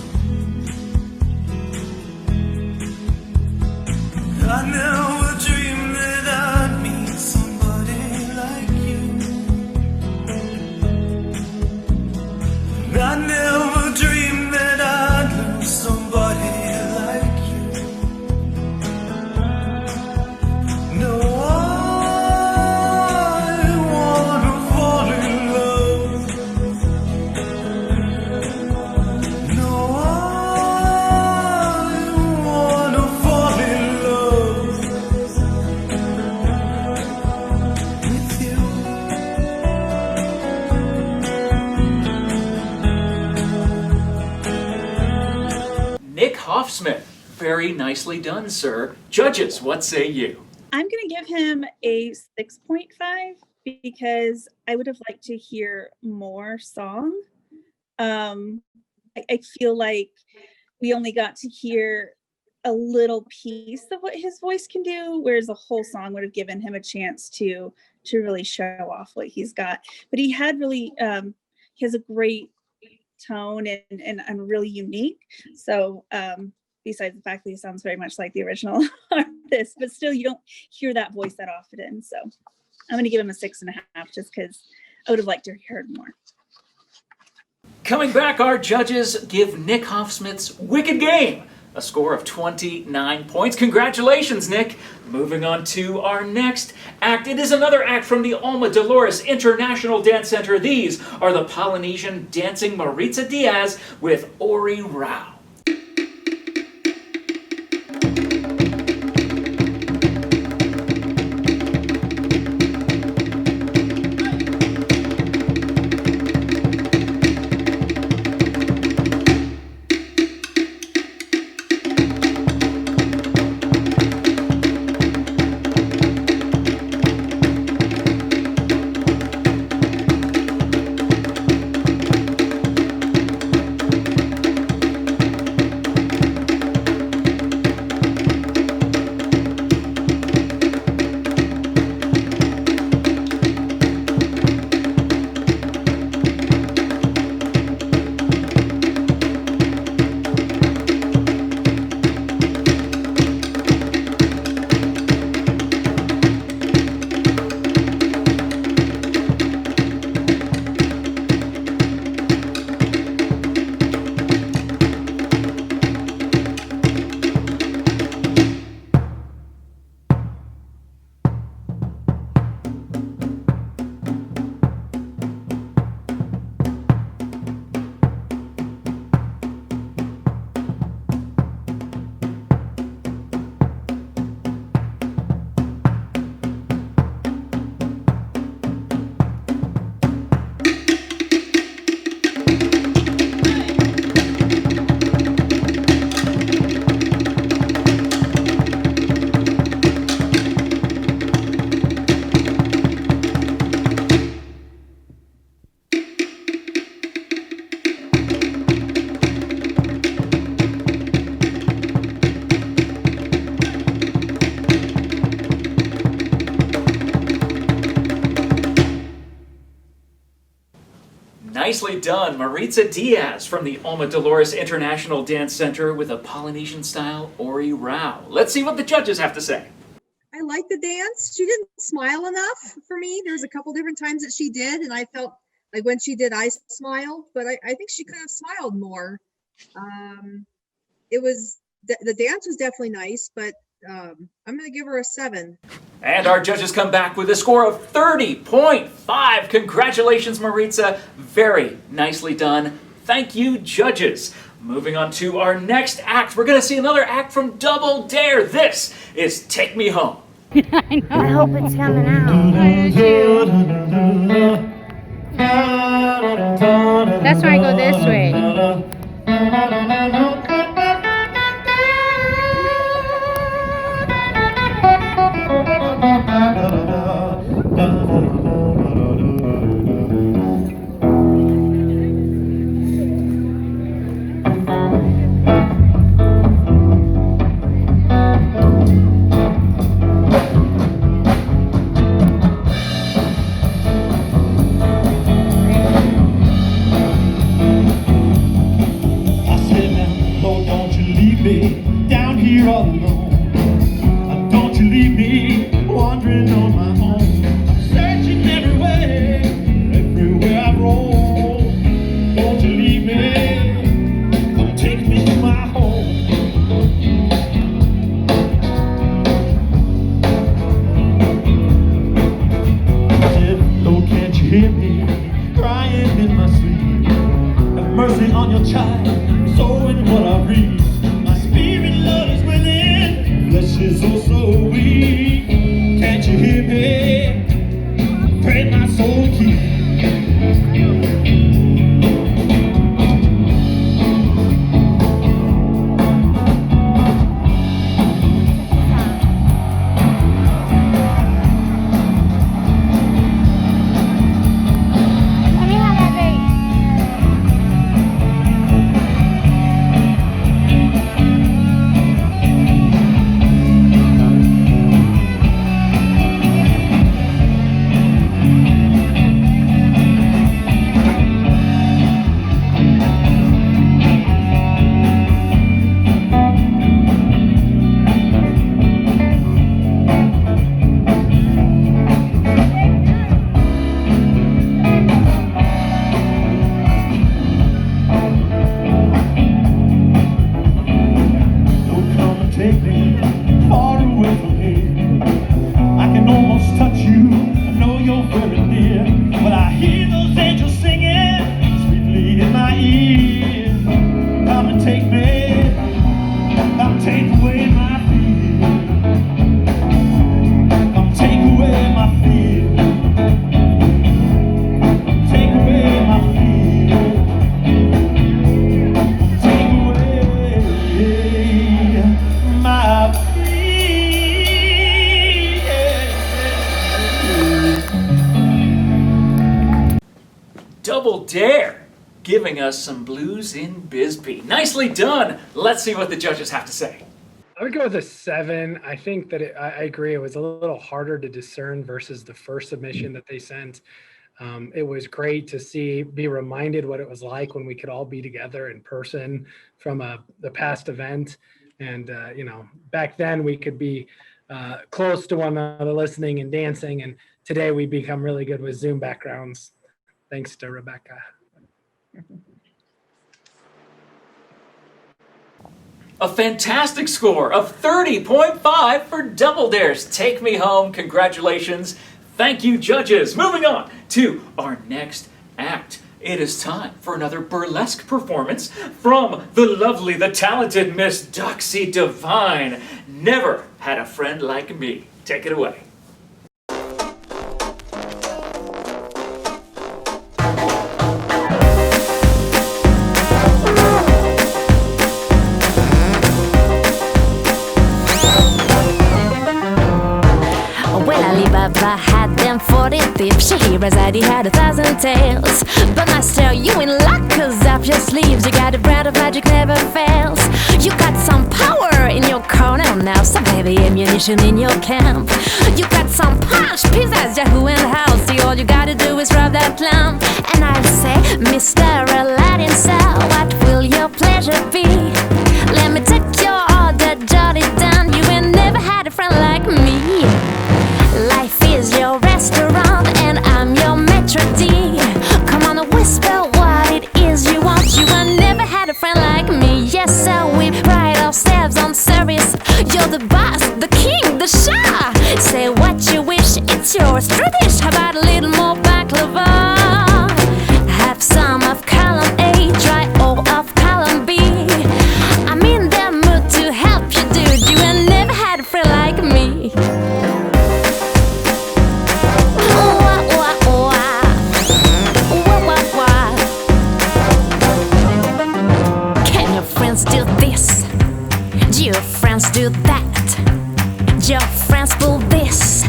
I never dreamed that I'd meet somebody like you. I never dreamed that I'd lose somebody like you. No, I wanna fall in love. No, I wanna fall in love with you. Nick Hofsmith. Very nicely done, sir. Judges, what say you? I'm going to give him a 6.5 because I would have liked to hear more song. I feel like we only got to hear a little piece of what his voice can do, whereas a whole song would have given him a chance to really show off what he's got. But he had really, he has a great tone and really unique. So besides the fact that he sounds very much like the original artist, but still you don't hear that voice that often. So I'm going to give him a 6.5 just because I would have liked to have heard more. Coming back, our judges give Nick Hofsmith's Wicked Game a score of 29 points. Congratulations, Nick. Moving on to our next act. It is another act from the Alma Dolores International Dance Center. These are the Polynesian dancing Maritza Diaz with Ori Rao. Nicely done, Maritza Diaz from the Alma Dolores International Dance Center with a Polynesian-style Ori Rao. Let's see what the judges have to say. I like the dance. She didn't smile enough for me. There was a couple different times that she did, and I felt like when she did, I smiled, but I think she could have smiled more. It was, the dance was definitely nice, but I'm going to give her a 7. And our judges come back with a score of 30.5. Congratulations, Maritza. Very nicely done. Thank you, judges. Moving on to our next act. We're going to see another act from Double Dare. This is Take Me Home. I hope it's coming out. I do too. That's why I go this way. Down here all alone. Don't you leave me wandering on my own. I'm searching everywhere, everywhere I roll. Don't you leave me, come take me to my home. Oh, can't you hear me crying in my sleep? Have mercy on your child, so in what I read. Flesh is oh so weak. Can't you hear me? Pray my soul keep. Double Dare, giving us some blues in Bisbee. Nicely done. Let's see what the judges have to say. I would go with a 7. I think that I agree. It was a little harder to discern versus the first submission that they sent. It was great to be reminded what it was like when we could all be together in person from the past event. And, back then we could be close to one another listening and dancing. And today we become really good with Zoom backgrounds. Thanks to Rebecca. A fantastic score of 30.5 for Double Dare's Take Me Home. Congratulations. Thank you, judges. Moving on to our next act. It is time for another burlesque performance from the lovely, the talented Miss Doxie Divine. Never had a friend like me. Take it away. Alibaba had them 40 thieves. Shakira he had 1,000 tales. But master, you in luck, cause up your sleeves you got a brand of magic never fails. You got some power in your corner now, some heavy ammunition in your camp. You got some punch, pizzazz, Yahoo in the house. See, all you gotta do is rub that lamp. And I'll say, Mr. Aladdin, sir, what will your pleasure be? Let me take your order, jot it down. You ain't never had a friend like me. friends do this. Your friends do that. Your friends pull this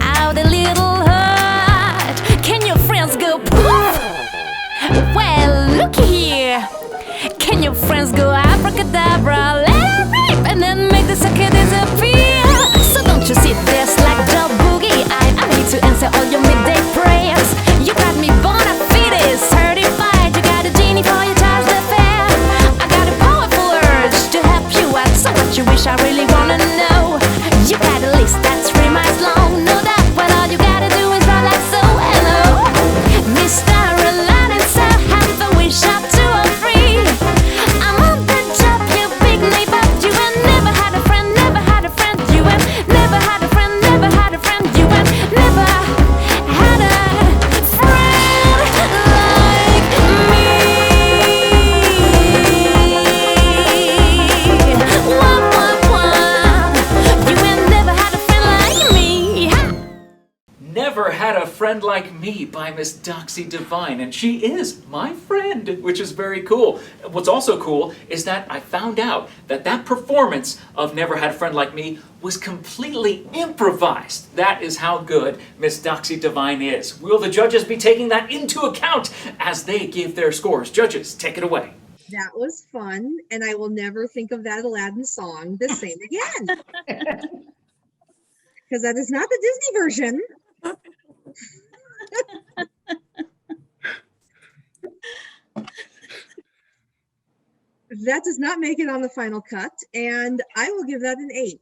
out a little heart. Can your friends go poof? Well, looky here. Can your friends go abracadabra, let it rip, and then make the sucker disappear? So don't you sit there like the boogie. I'm here to answer all your midday prayers. You got me bona fides, certified. You got a genie for your child's affair. I got a powerful urge to help you out. So what you wish I really wanna know? You got a list that's 3 miles long, no doubt. But all you gotta do is run like so. Hello, Mr. Aladdin, so have a wish up 2 or 3. I'm on the job, you big neighbor. You ain't never had a friend, never had a friend. You ain't never had a friend, never had a friend. You ain't never had a friend like me. Wah, wah, wah. You ain't never had a friend like me. Ha! Never Had a Friend Like Me by Miss Doxie Divine, and she is my friend, which is very cool. What's also cool is that I found out that that performance of Never Had a Friend Like Me was completely improvised. That is how good Miss Doxie Divine is. Will the judges be taking that into account as they give their scores? Judges, take it away. That was fun, and I will never think of that Aladdin song the same again. Because that is not the Disney version. That does not make it on the final cut, and I will give that an 8.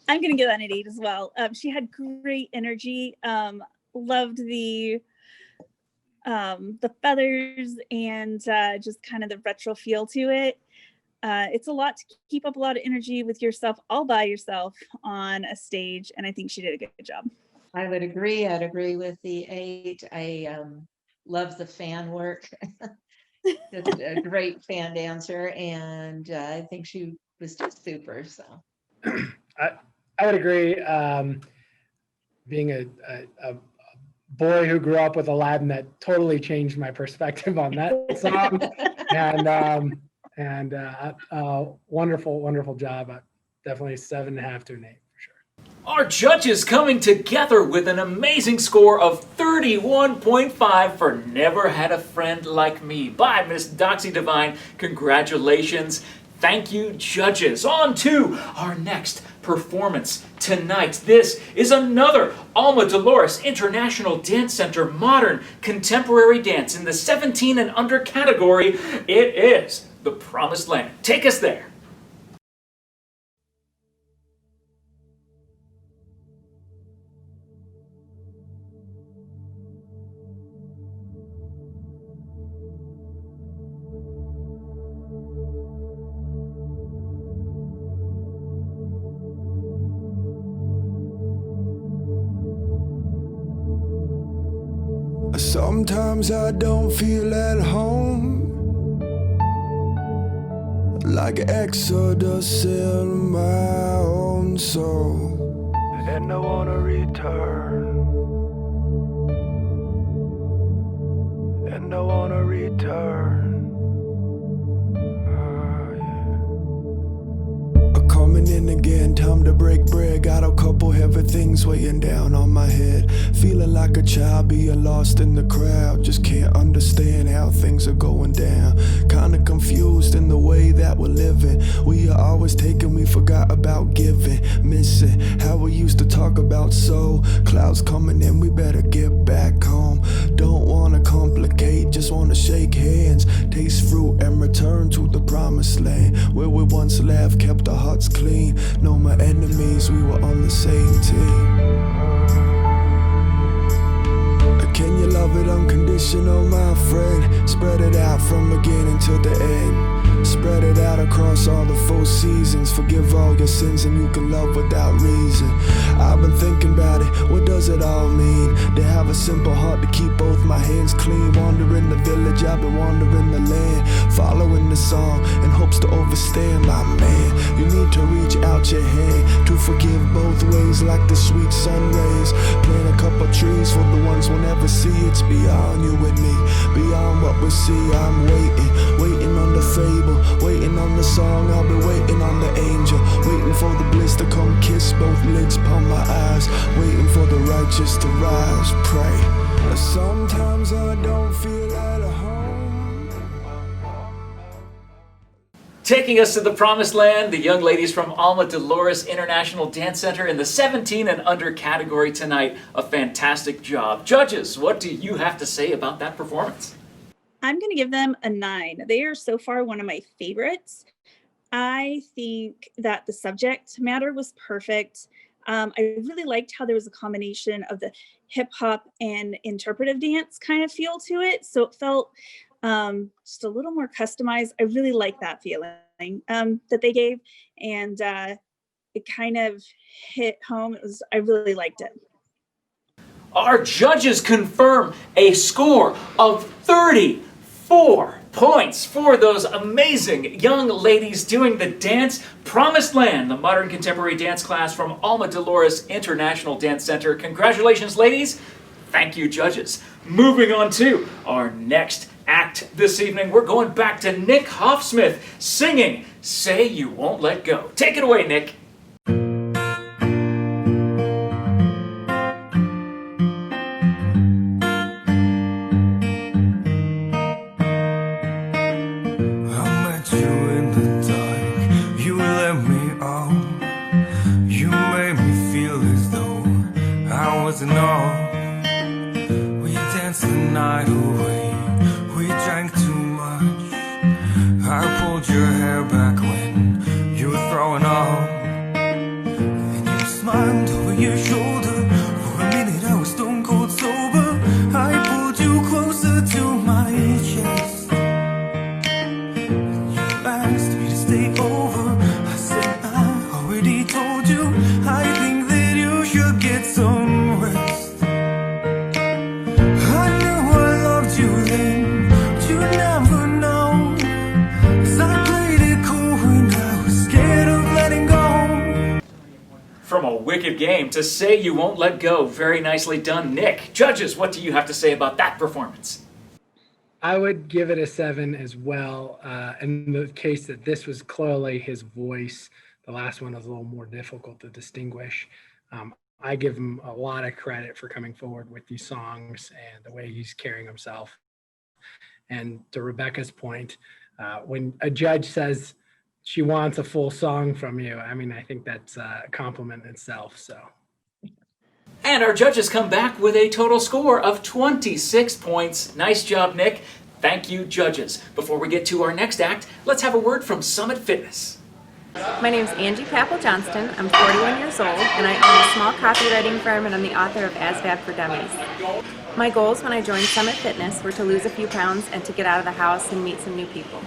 I'm gonna give that an 8 as well. She had great energy. Loved the feathers and just kind of the retro feel to it. It's a lot to keep up a lot of energy with yourself all by yourself on a stage, and I think she did a good job. I would agree. I'd agree with the 8. I love the fan work. Just a great fan dancer, and I think she was just super. So I would agree. Being a boy who grew up with Aladdin, that totally changed my perspective on that song. And wonderful job. Definitely 7.5 to an 8 for sure. Our judges coming together with an amazing score of 31.5 for Never Had a Friend Like Me by Miss Doxie Divine. Congratulations. Thank you, judges. On to our next performance tonight. This is another Alma Dolores International Dance Center Modern Contemporary Dance in the 17 and under category. It is The Promised Land. Take us there. Sometimes I don't feel at home, like Exodus in my own soul, and I wanna return, and I wanna return. Coming in again, time to break bread. Got a couple heavy things weighing down on my head. Feeling like a child being lost in the crowd. Just can't understand how things are going down. Kinda confused in the way that we're living. We are always taking, we forgot about giving. Missing how we used to talk about soul. Clouds coming in, we better get back home. Don't wanna complicate, just wanna shake hands. Taste fruit and return to the promised land. Where we once laughed, kept our hearts clean. No more enemies, we were on the same team. Can you love it unconditional, my friend? Spread it out from beginning to the end. Spread it out across all the 4 seasons. Forgive all your sins and you can love without reason. I've been thinking about it, what does it all mean? To have a simple heart, to keep both my hands clean. Wandering the village, I've been wandering the land. Following the song in hopes to overstand, my man. You need to reach out your hand to forgive both ways like the sweet sun rays. Plant a couple trees for the ones we'll never see. It's beyond you and me, beyond what we see. I'm waiting on the fable, waiting on the song, I'll be waiting on the angel, waiting for the bliss to come kiss both lids upon my eyes, waiting for the righteous to rise, pray. Sometimes I don't feel at home. Taking us to the promised land, the young ladies from Alma Dolores International Dance Center in the 17 and under category tonight. A fantastic job. Judges, what do you have to say about that performance? I'm going to give them a 9. They are so far one of my favorites. I think that the subject matter was perfect. I really liked how there was a combination of the hip hop and interpretive dance kind of feel to it. So it felt just a little more customized. I really like that feeling that they gave. And it kind of hit home. I really liked it. Our judges confirm a score of 34 points for those amazing young ladies doing the dance Promised Land, the modern contemporary dance class from Alma Dolores International Dance Center. Congratulations, ladies. Thank you, judges. Moving on to our next act this evening, we're going back to Nick Hofsmith singing Say You Won't Let Go. Take it away, Nick. We danced the night away, we drank too much. I pulled your hair back when you were throwing up. And you smiled over your shoulder. For a minute I was stone cold sober. I pulled you closer to my chest. And you asked me to stay over. I said I already told you. I think that you should get some rest. From a wicked game to Say You Won't Let Go. Very nicely done, Nick. Judges, what do you have to say about that performance? I would give it a 7 as well. In the case that this was clearly his voice, the last one was a little more difficult to distinguish. I give him a lot of credit for coming forward with these songs and the way he's carrying himself. And to Rebecca's point, when a judge says she wants a full song from you, I mean, I think that's a compliment in itself. So. And our judges come back with a total score of 26 points. Nice job, Nick. Thank you, judges. Before we get to our next act, let's have a word from Summit Fitness. My name is Angie Papel-Johnston. I'm 41 years old, and I own a small copywriting firm, and I'm the author of ASVAB for Dummies. My goals when I joined Summit Fitness were to lose a few pounds and to get out of the house and meet some new people.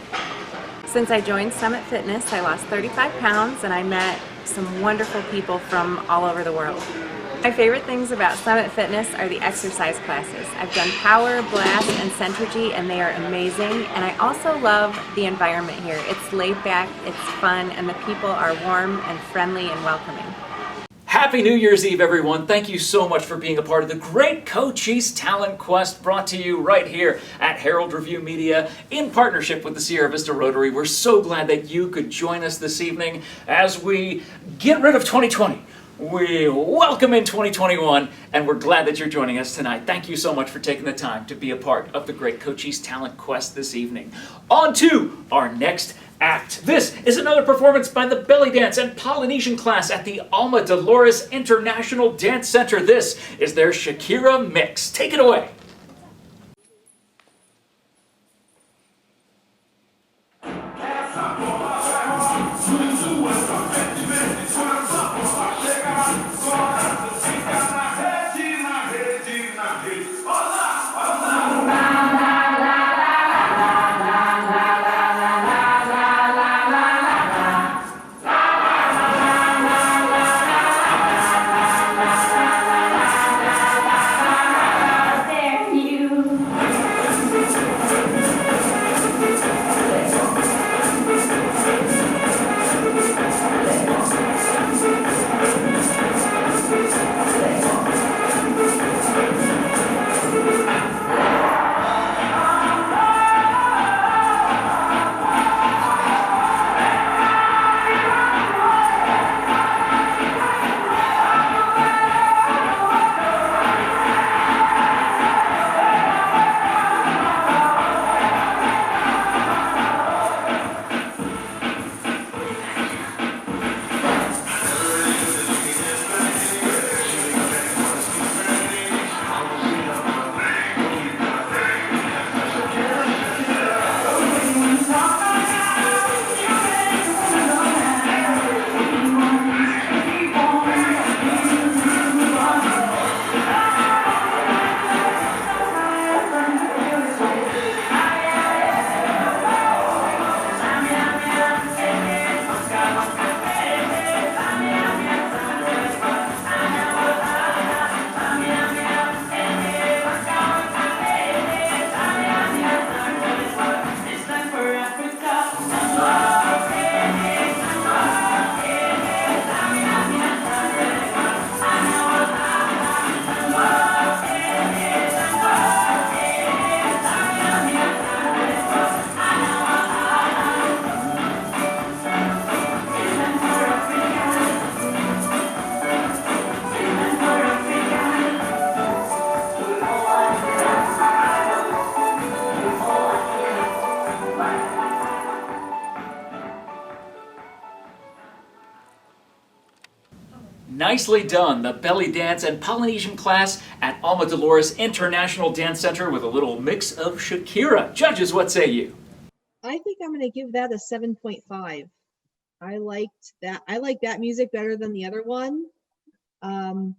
Since I joined Summit Fitness, I lost 35 pounds, and I met some wonderful people from all over the world. My favorite things about Summit Fitness are the exercise classes. I've done power, blast, and centrigy, and they are amazing. And I also love the environment here. It's laid back, it's fun, and the people are warm and friendly and welcoming. Happy New Year's Eve, everyone. Thank you so much for being a part of the great Cochise Talent Quest brought to you right here at Herald Review Media in partnership with the Sierra Vista Rotary. We're so glad that you could join us this evening as we get rid of 2020. We welcome in 2021, and we're glad that you're joining us tonight. Thank you so much for taking the time to be a part of the great Cochise Talent Quest this evening. On to our next act. This is another performance by the Belly Dance and Polynesian class at the Alma Dolores International Dance Center. This is their Shakira mix. Take it away. There Nicely done. The belly dance and Polynesian class at Alma Dolores International Dance Center with a little mix of Shakira. Judges, what say you? I think I'm going to give that a 7.5. I liked that. I like that music better than the other one. That's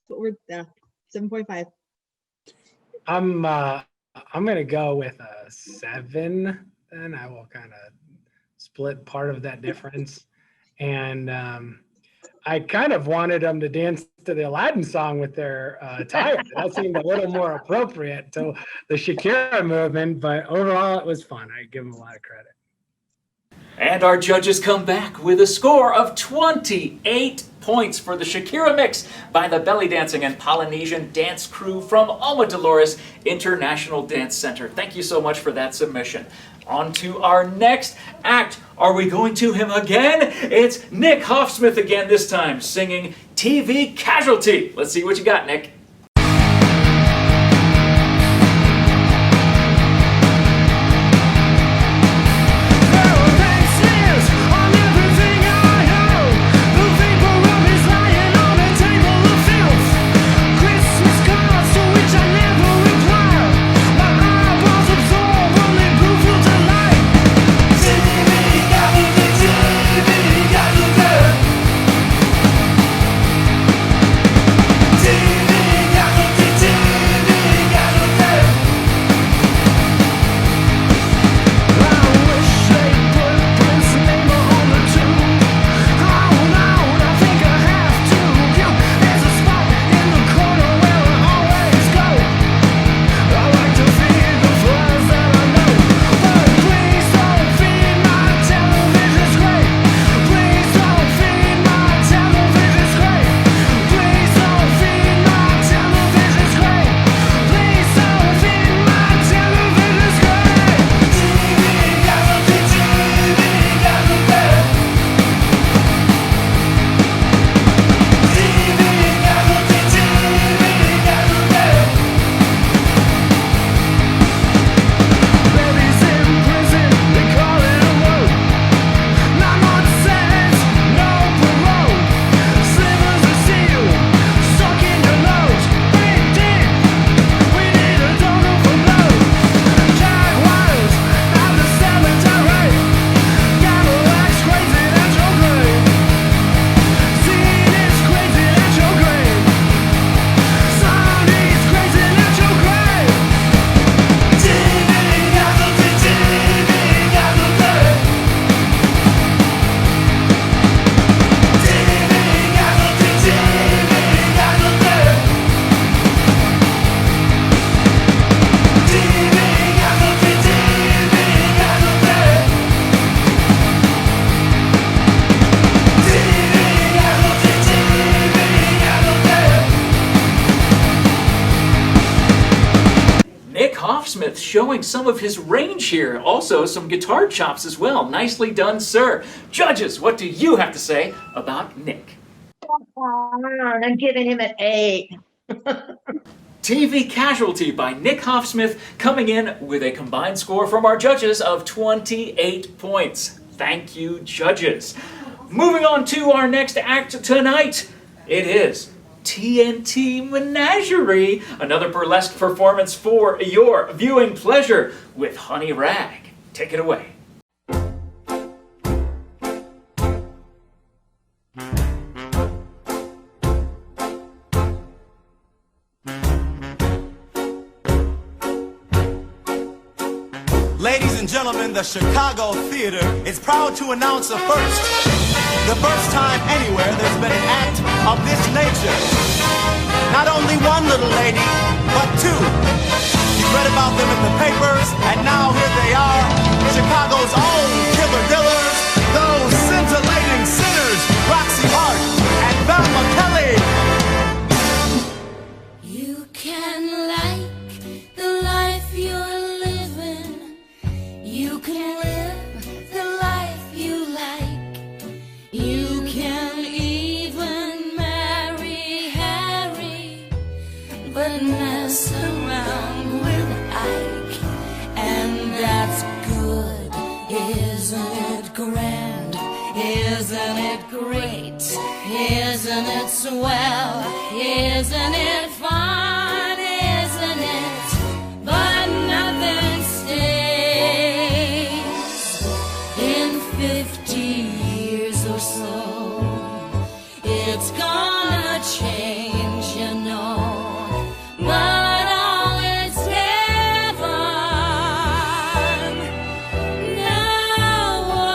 what we're 7.5. I'm gonna go with a 7. Then I will kind of split part of that difference. And I kind of wanted them to dance to the Aladdin song with their attire. That seemed a little more appropriate to the Shakira movement, but overall it was fun. I give them a lot of credit. And our judges come back with a score of 28 points for the Shakira mix by the belly dancing and Polynesian dance crew from Alma Dolores International Dance Center. Thank you so much for that submission. On to our next act. Are we going to him again? It's Nick Hofsmith again, this time singing TV Casualty. Let's see what you got, Nick. Hofsmith showing some of his range here. Also, some guitar chops as well. Nicely done, sir. Judges, what do you have to say about Nick? I'm giving him an 8. TV Casualty by Nick Hofsmith coming in with a combined score from our judges of 28 points. Thank you, judges. Moving on to our next act tonight. It is TNT Menagerie, another burlesque performance for your viewing pleasure with Honey Rag. Take it away. Ladies and gentlemen, the Chicago Theater is proud to announce a first. The first time anywhere there's been an act of this nature. Not only one little lady, but two. You've read about them in the papers, and now here they are. Chicago's own killer dillers, those scintillating sinners, Roxy Hart and Velma Kelly. You can like the life you're living. You can live the life you like. You can even marry Harry, but mess around with Ike. And that's good, isn't it grand? Isn't it it great? Isn't it swell? Isn't it fun? Isn't it? But nothing stays. In 50 years or so, it's gonna change, you know. But all is heaven. Now what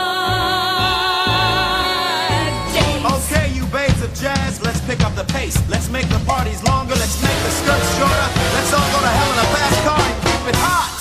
days? Okay, you babes of jazz, let's pick up the pace. Let's make the parties longer, let's make the skirts shorter. Let's all go to hell in a fast car and keep it hot.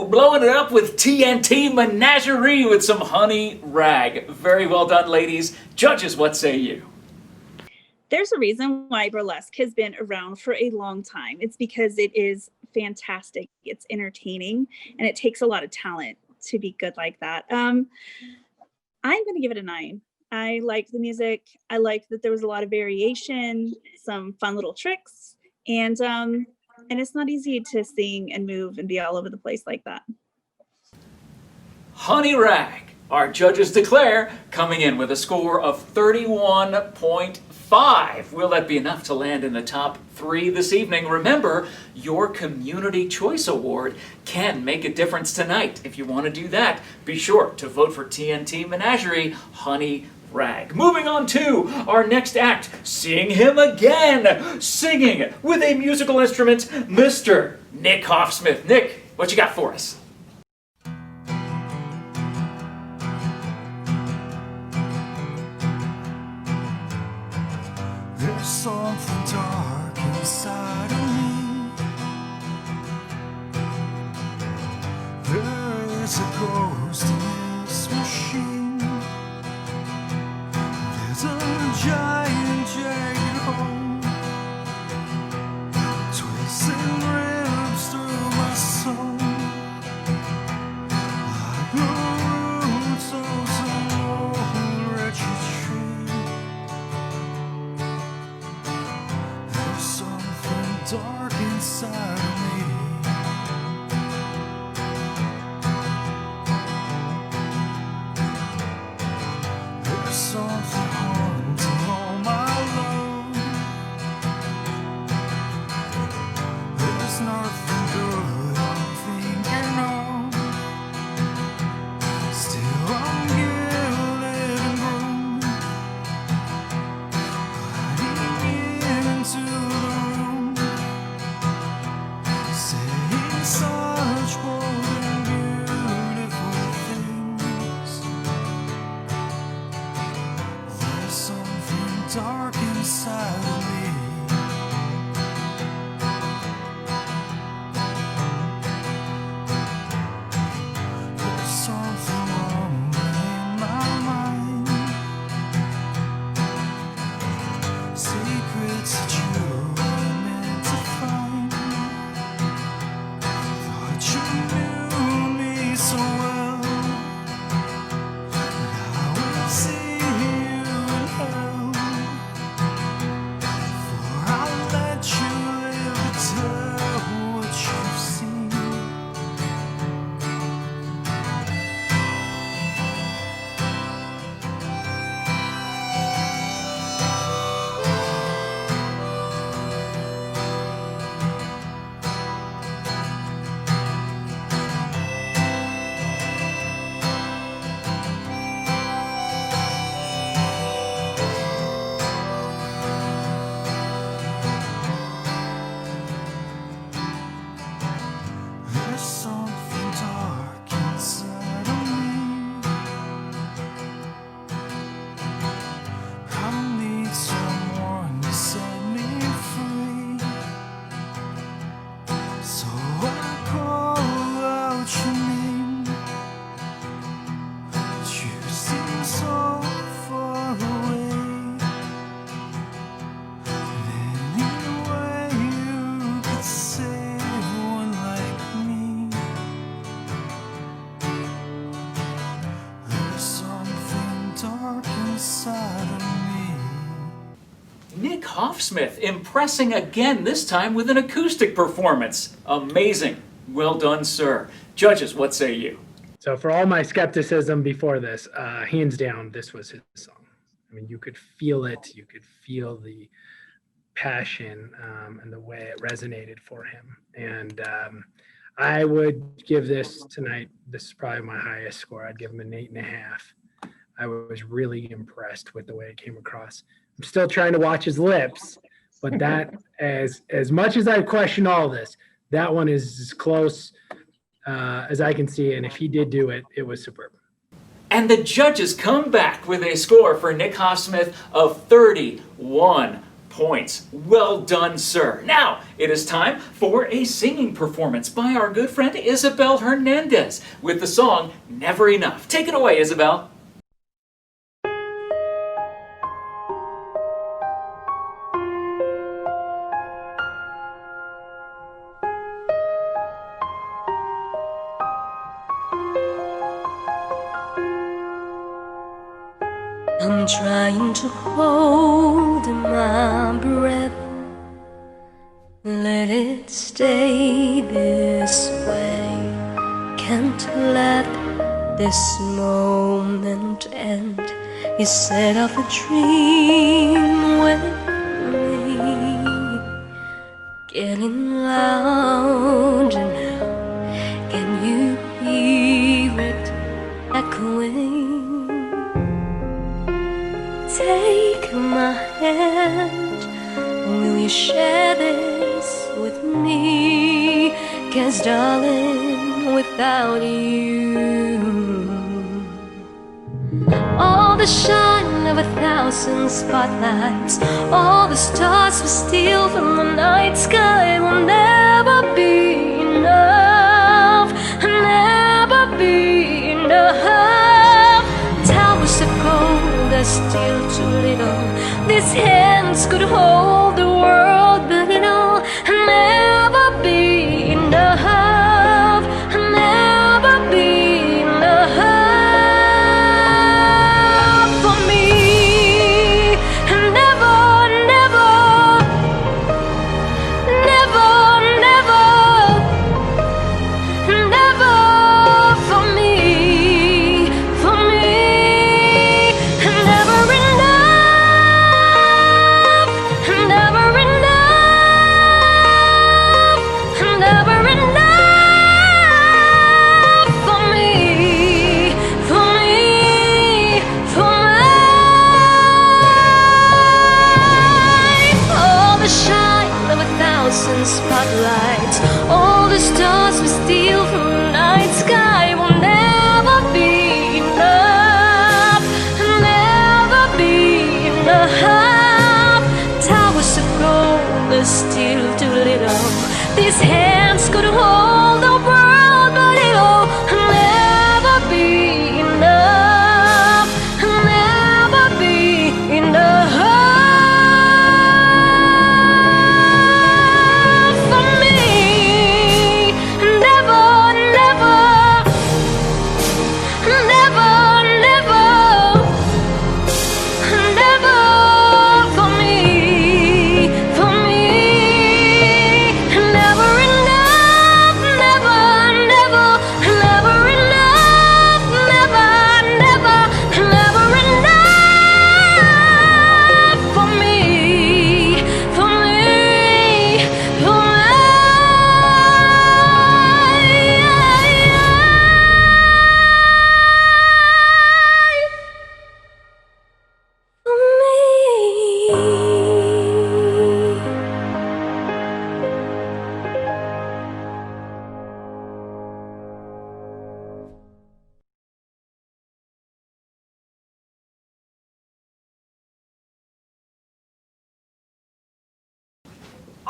Blowing it up with TNT Menagerie with some Honey Rag. Very well done, ladies. Judges, what say you? There's a reason why burlesque has been around for a long time. It's because it is fantastic. It's entertaining, and it takes a lot of talent to be good like that. I'm going to give it a 9. I liked the music. I liked that there was a lot of variation, some fun little tricks, and it's not easy to sing and move and be all over the place like that. Honey Rag, our judges declare, coming in with a score of 31.5. Will that be enough to land in the top 3 this evening? Remember, your Community Choice Award can make a difference tonight. If you want to do that, be sure to vote for TNT Menagerie, Honey Rag. Moving on to our next act, seeing him again, singing with a musical instrument, Mr. Nick Hofsmith. Nick, what you got for us? There's something dark inside of me. There's a ghost in this machine. There's a giant jagged hole, twisting ribs through my soul, like the roots of some old wretched tree. There's something dark inside of me. There's something haunting all side of me. Nick Hofsmith impressing again, this time with an acoustic performance. Amazing. Well done, sir. Judges, what say you? So for all my skepticism before this, hands down, this was his song. I mean, you could feel it. You could feel the passion and the way it resonated for him. And I would give this tonight, this is probably my highest score. I'd give him an 8.5. I was really impressed with the way it came across. I'm still trying to watch his lips, but that, as much as I question all this, that one is as close as I can see. And if he did do it, it was superb. And the judges come back with a score for Nick Hofsmith of 31 points. Well done, sir. Now, it is time for a singing performance by our good friend Isabel Hernandez with the song Never Enough. Take it away, Isabel. I'm trying to hold my breath, let it stay this way. Can't let this moment end. You set off a dream with me, getting louder now. Can you hear it echoing? Take my hand, will you share this with me? 'Cause darling, without you, all the shine of 1,000 spotlights, all the stars we steal from the night sky will never be enough, never be enough. Towers of gold are still too little. These hands could hold the world, but it'll never be enough, never be enough for me. Never, never, never, never, never for me, for me. Never enough, never enough, never enough for me, for me, for me. All the shine of 1,000 spotlights, all the stars we steal from the night sky will never be enough, never be enough. Towers of gold are still too little. These hands could hold the world, but it'll never be enough, never be enough for me. Never, never, never, never, never for me, for me. Never enough, never, never, never enough, never, never, never enough for me, for me, for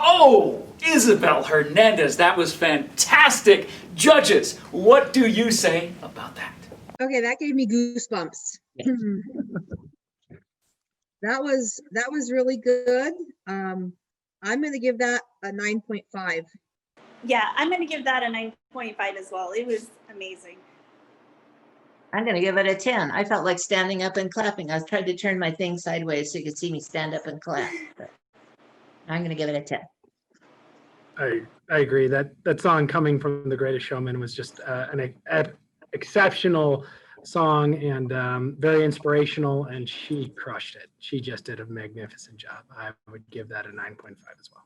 Oh, Isabel Hernandez, that was fantastic. Judges, what do you say about that? Okay, that gave me goosebumps. That was really good. I'm gonna give that a 9.5. Yeah, I'm going to give that a 9.5 as well. It was amazing. I'm going to give it a 10. I felt like standing up and clapping. I was trying to turn my thing sideways so you could see me stand up and clap. But I'm going to give it a 10. I agree that song "Coming from the Greatest Showman" was just an exceptional song and very inspirational, and she crushed it. She just did a magnificent job. I would give that a 9.5 as well.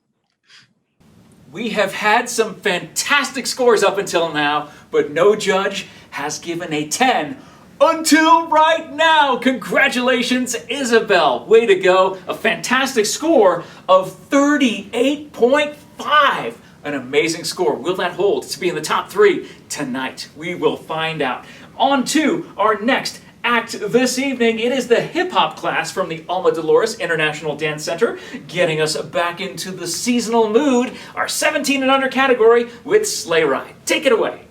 We have had some fantastic scores up until now, but no judge has given a 10 until right now. Congratulations, Isabel. Way to go. A fantastic score of 38.5. An amazing score. Will that hold to be in the top 3 tonight? We will find out. On to our next act this evening. It is the hip-hop class from the Alma Dolores International Dance Center, getting us back into the seasonal mood. Our 17 and under category with Sleigh Ride. Take it away.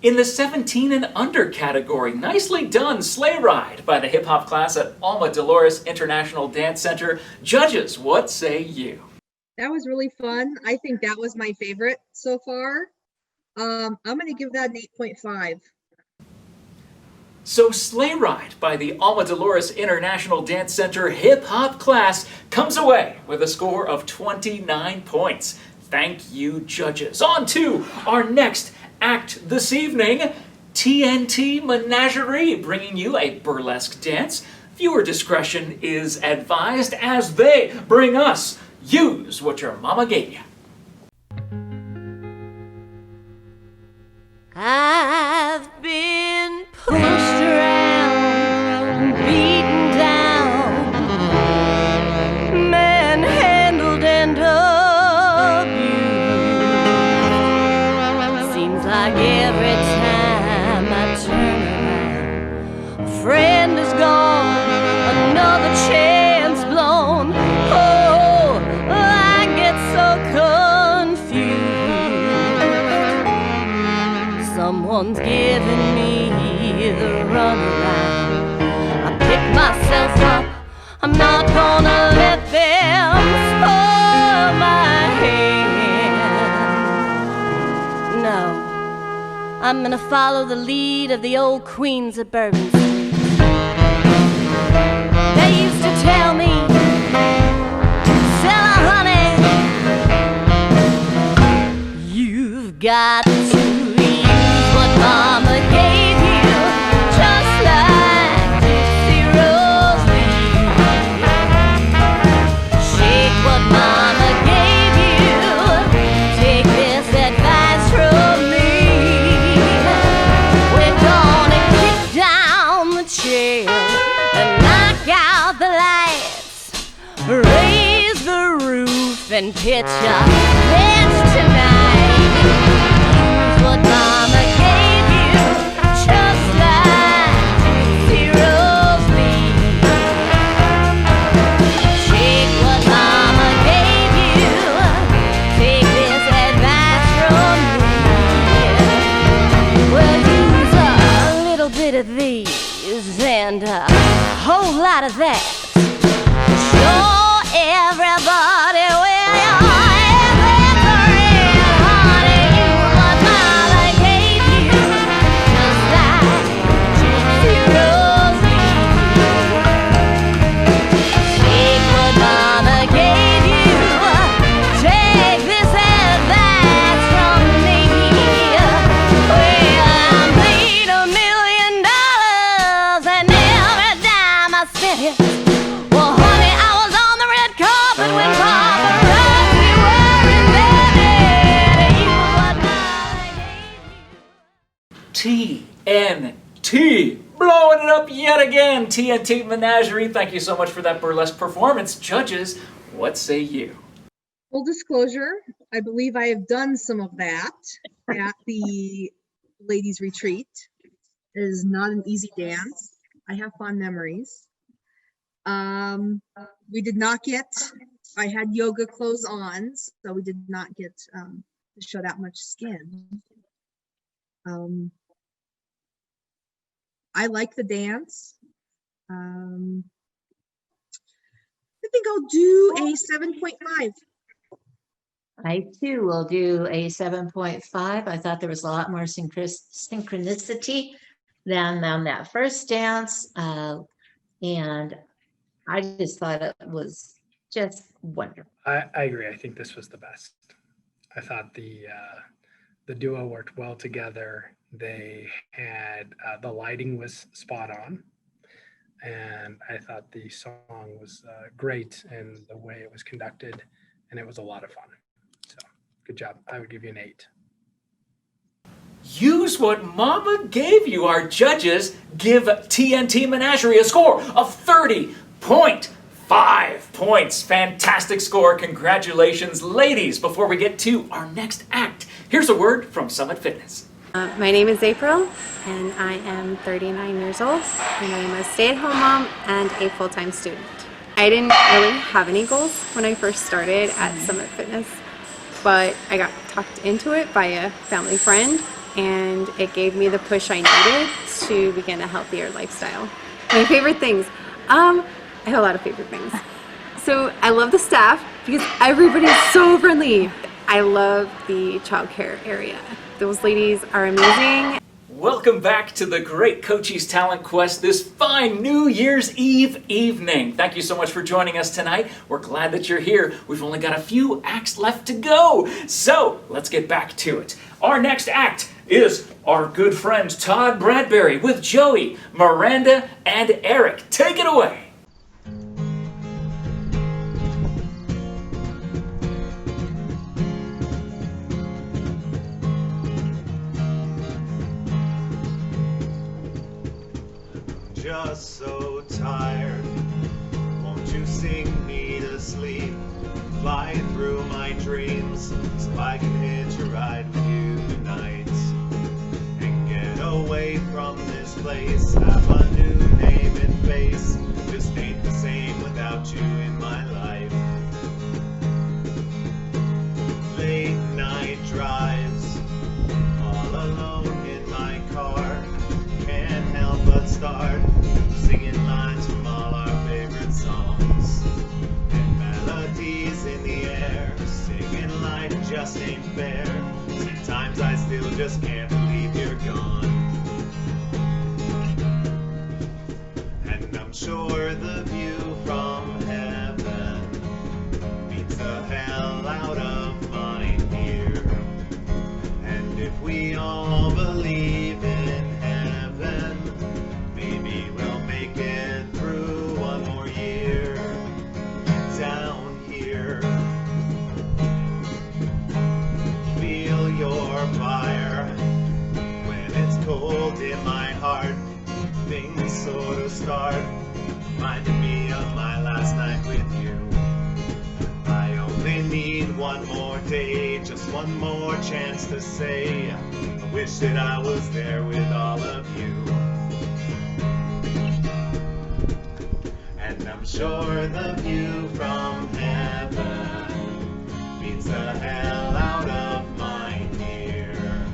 In the 17 and under category, nicely done, Sleigh Ride by the hip hop class at Alma Dolores International Dance Center. Judges, what say you? That was really fun. I think that was my favorite so far. I'm going to give that an 8.5. So Sleigh Ride by the Alma Dolores International Dance Center hip hop class comes away with a score of 29 points. Thank you, judges. On to our next act this evening, TNT Menagerie, bringing you a burlesque dance. Viewer discretion is advised as they bring us Use What Your Mama Gave You. I've been pushed around, beaten down, manhandled and abused. Seems like every time I turn around, a friend is gone, another chance blown. Oh, I get so confused. Someone's giving me the runaround. I pick myself up, I'm not gonna let them spoil my hand. No, I'm gonna follow the lead of the old queens of Bourbon Street. They used to tell me, Sarah, honey, you've got to Mama gave you, just like Dixie Rose Lee. Shake what Mama gave you, take this advice from me. can picture this tonight. Here's what Mama gave you, just like zeros leave. Take what Mama gave you, take this advice from me. Well, use a little bit of these and a whole lot of that. Show everybody where you are, and that's real, honey. You what Mama gave you, just like zeros leave. Take what Mama gave you, take this advice from me. Well, I made $1 million and every dime I spent it. Well, honey, I was on the red carpet when paparazzi were invented. You what Mama TNT, blowing it up yet again. TNT Menagerie, thank you so much for that burlesque performance. Judges, what say you? Full disclosure, I believe I have done some of that at the ladies' retreat. It is not an easy dance. I have fond memories. We did not get, I had yoga clothes on, so we did not get to show that much skin. I like the dance. I think I'll do a 7.5. I too will do a 7.5. I thought there was a lot more synchronicity than on that first dance. And I just thought it was just wonderful. I agree. I think this was the best. I thought the duo worked well together. They had the lighting was spot on, and I thought the song was great in the way it was conducted, and it was a lot of fun. So good job. I would give you an 8. Use what Mama gave you. Our judges give TNT Menagerie a score of 30.5 points. Fantastic score. Congratulations, ladies. Before we get to our next act, here's a word from Summit Fitness. My name is April, and I am 39 years old, and I am a stay-at-home mom and a full-time student. I didn't really have any goals when I first started at Summit Fitness, but I got talked into it by a family friend, and it gave me the push I needed to begin a healthier lifestyle. My favorite things. I have a lot of favorite things. So I love the staff because everybody is so friendly. I love the childcare area. Those ladies are amazing. Welcome back to the great Cochise Talent Quest this fine New Year's Eve evening. Thank you so much for joining us tonight. We're glad that you're here. We've only got a few acts left to go. So let's get back to it. Our next act is our good friend Todd Bradberry with Joey, Miranda, and Eric. Take it away. Just so tired, won't you sing me to sleep? Fly through my dreams so I can hitch a ride with you tonight and get away from this place. Have a new name and face, just ain't the same without you in my life. Late night drives, all alone in my car, can't help but start singing lines from all our favorite songs and melodies in the air. Singing life just ain't fair. Sometimes I still just can't believe you're gone. And I'm sure the view from heaven beats the hell out of mine here. And if we all believe in heaven, maybe we'll make it through one more year down here. Feel your fire when it's cold in my heart. Things sort of start reminding me of my last night with you. I only need one more day, just one more chance to say, I wish that I was there with all of you. And I'm sure the view from heaven beats the hell out of mine here.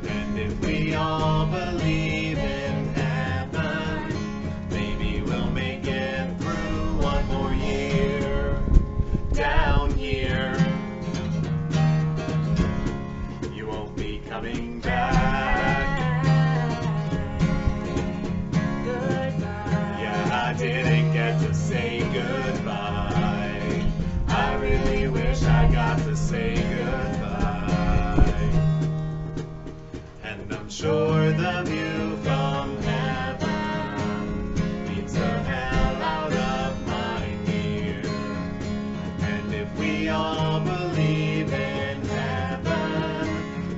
And if we all believe in heaven, maybe we'll make it through one more year down here. You won't be coming back. Yeah, I didn't get to say goodbye. I really wish I got to say goodbye. And I'm sure the view from heaven beats the hell out of mine here. And if we all believe in heaven,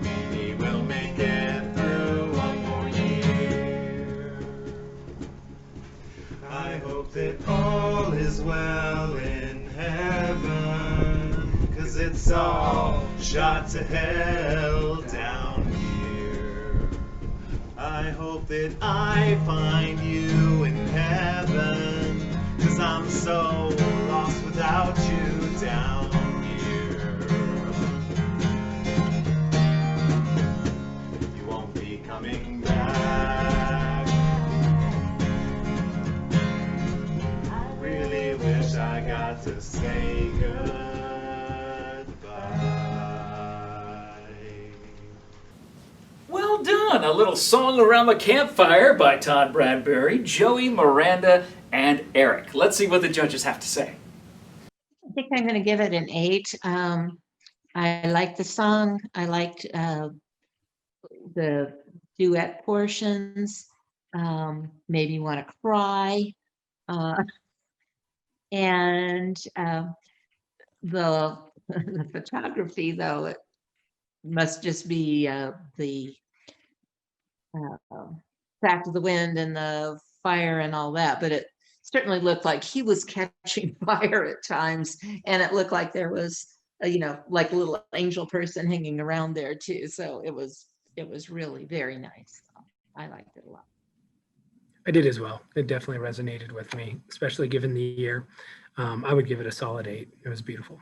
maybe we'll make it through one more year. I hope that all is well in heaven, 'cause it's all shot to hell down here. I hope that I find you in heaven, 'cause I'm so lost without you down here. You won't be coming back. I really wish I got to say goodbye. Well done! A little song around the campfire by Todd Bradberry, Joey, Miranda, and Eric. Let's see what the judges have to say. I think I'm going to give it an 8. I liked the song. I liked the duet portions. Made me want to cry. And the photography, though, it must just be the fact of the wind and the fire and all that, but it certainly looked like he was catching fire at times, and it looked like there was like a little angel person hanging around there too. So it was really very nice. I liked it a lot. I did as well. It definitely resonated with me, especially given the year. I would give it a solid 8. It was beautiful.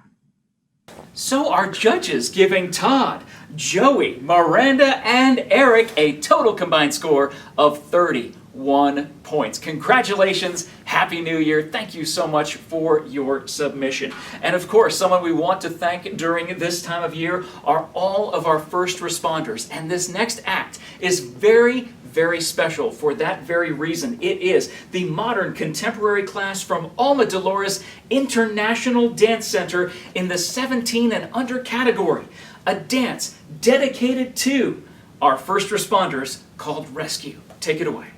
So our judges giving Todd, Joey, Miranda, and Eric a total combined score of 31 points. Congratulations, Happy New Year. Thank you so much for your submission. And of course, someone we want to thank during this time of year are all of our first responders. And this next act is very special for that very reason. It is the modern contemporary class from Alma Dolores International Dance Center in the 17 and under category. A dance dedicated to our first responders called Rescue. Take it away.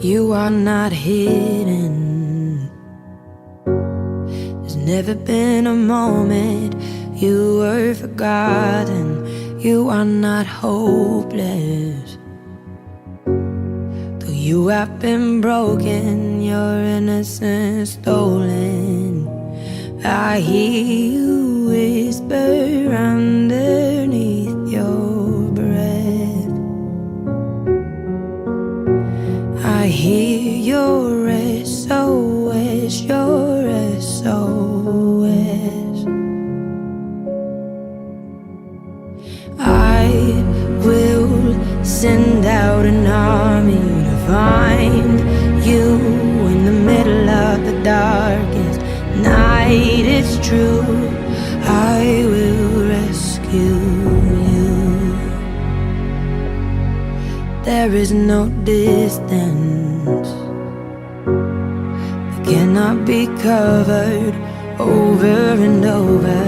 You are not hidden. There's never been a moment you were forgotten. You are not hopeless. Though you have been broken, your innocence stolen. I hear you whisper underneath your breath. I hear your SOS, your SOS. I will send out an army to find you in the middle of the darkest night. It's true, I will rescue you. There is no distance that cannot be covered over and over.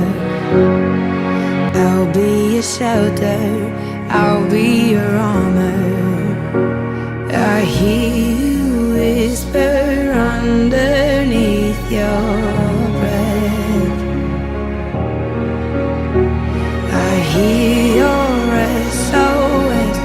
I'll be your shelter, I'll be your armor. I hear you whisper underneath your breath. I hear your SOS,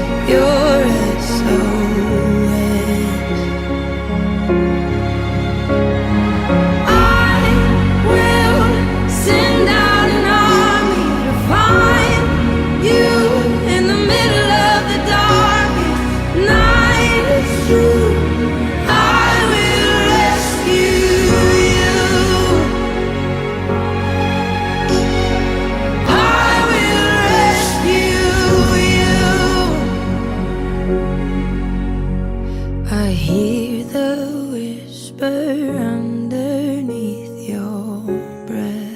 underneath your breath.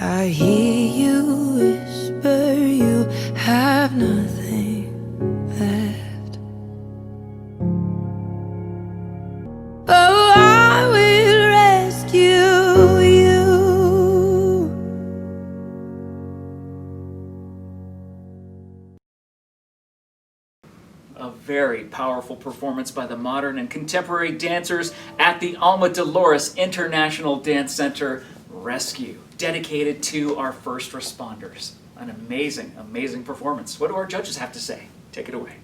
I hear you whisper you have nothing left. Oh, I will rescue you. A very powerful performance by the modern and contemporary dancers at the Alma Dolores International Dance Center Rescue, dedicated to our first responders. An amazing, amazing performance. What do our judges have to say? Take it away.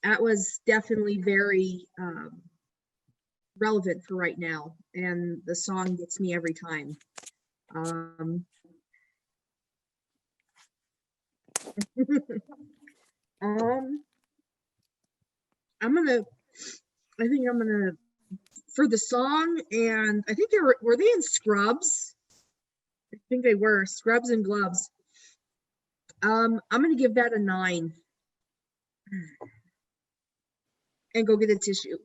That was definitely very relevant for right now, and the song gets me every time. I think I'm gonna for the song, and I think were they in scrubs? I think they were scrubs and gloves. I'm gonna give that a 9 and go get a tissue.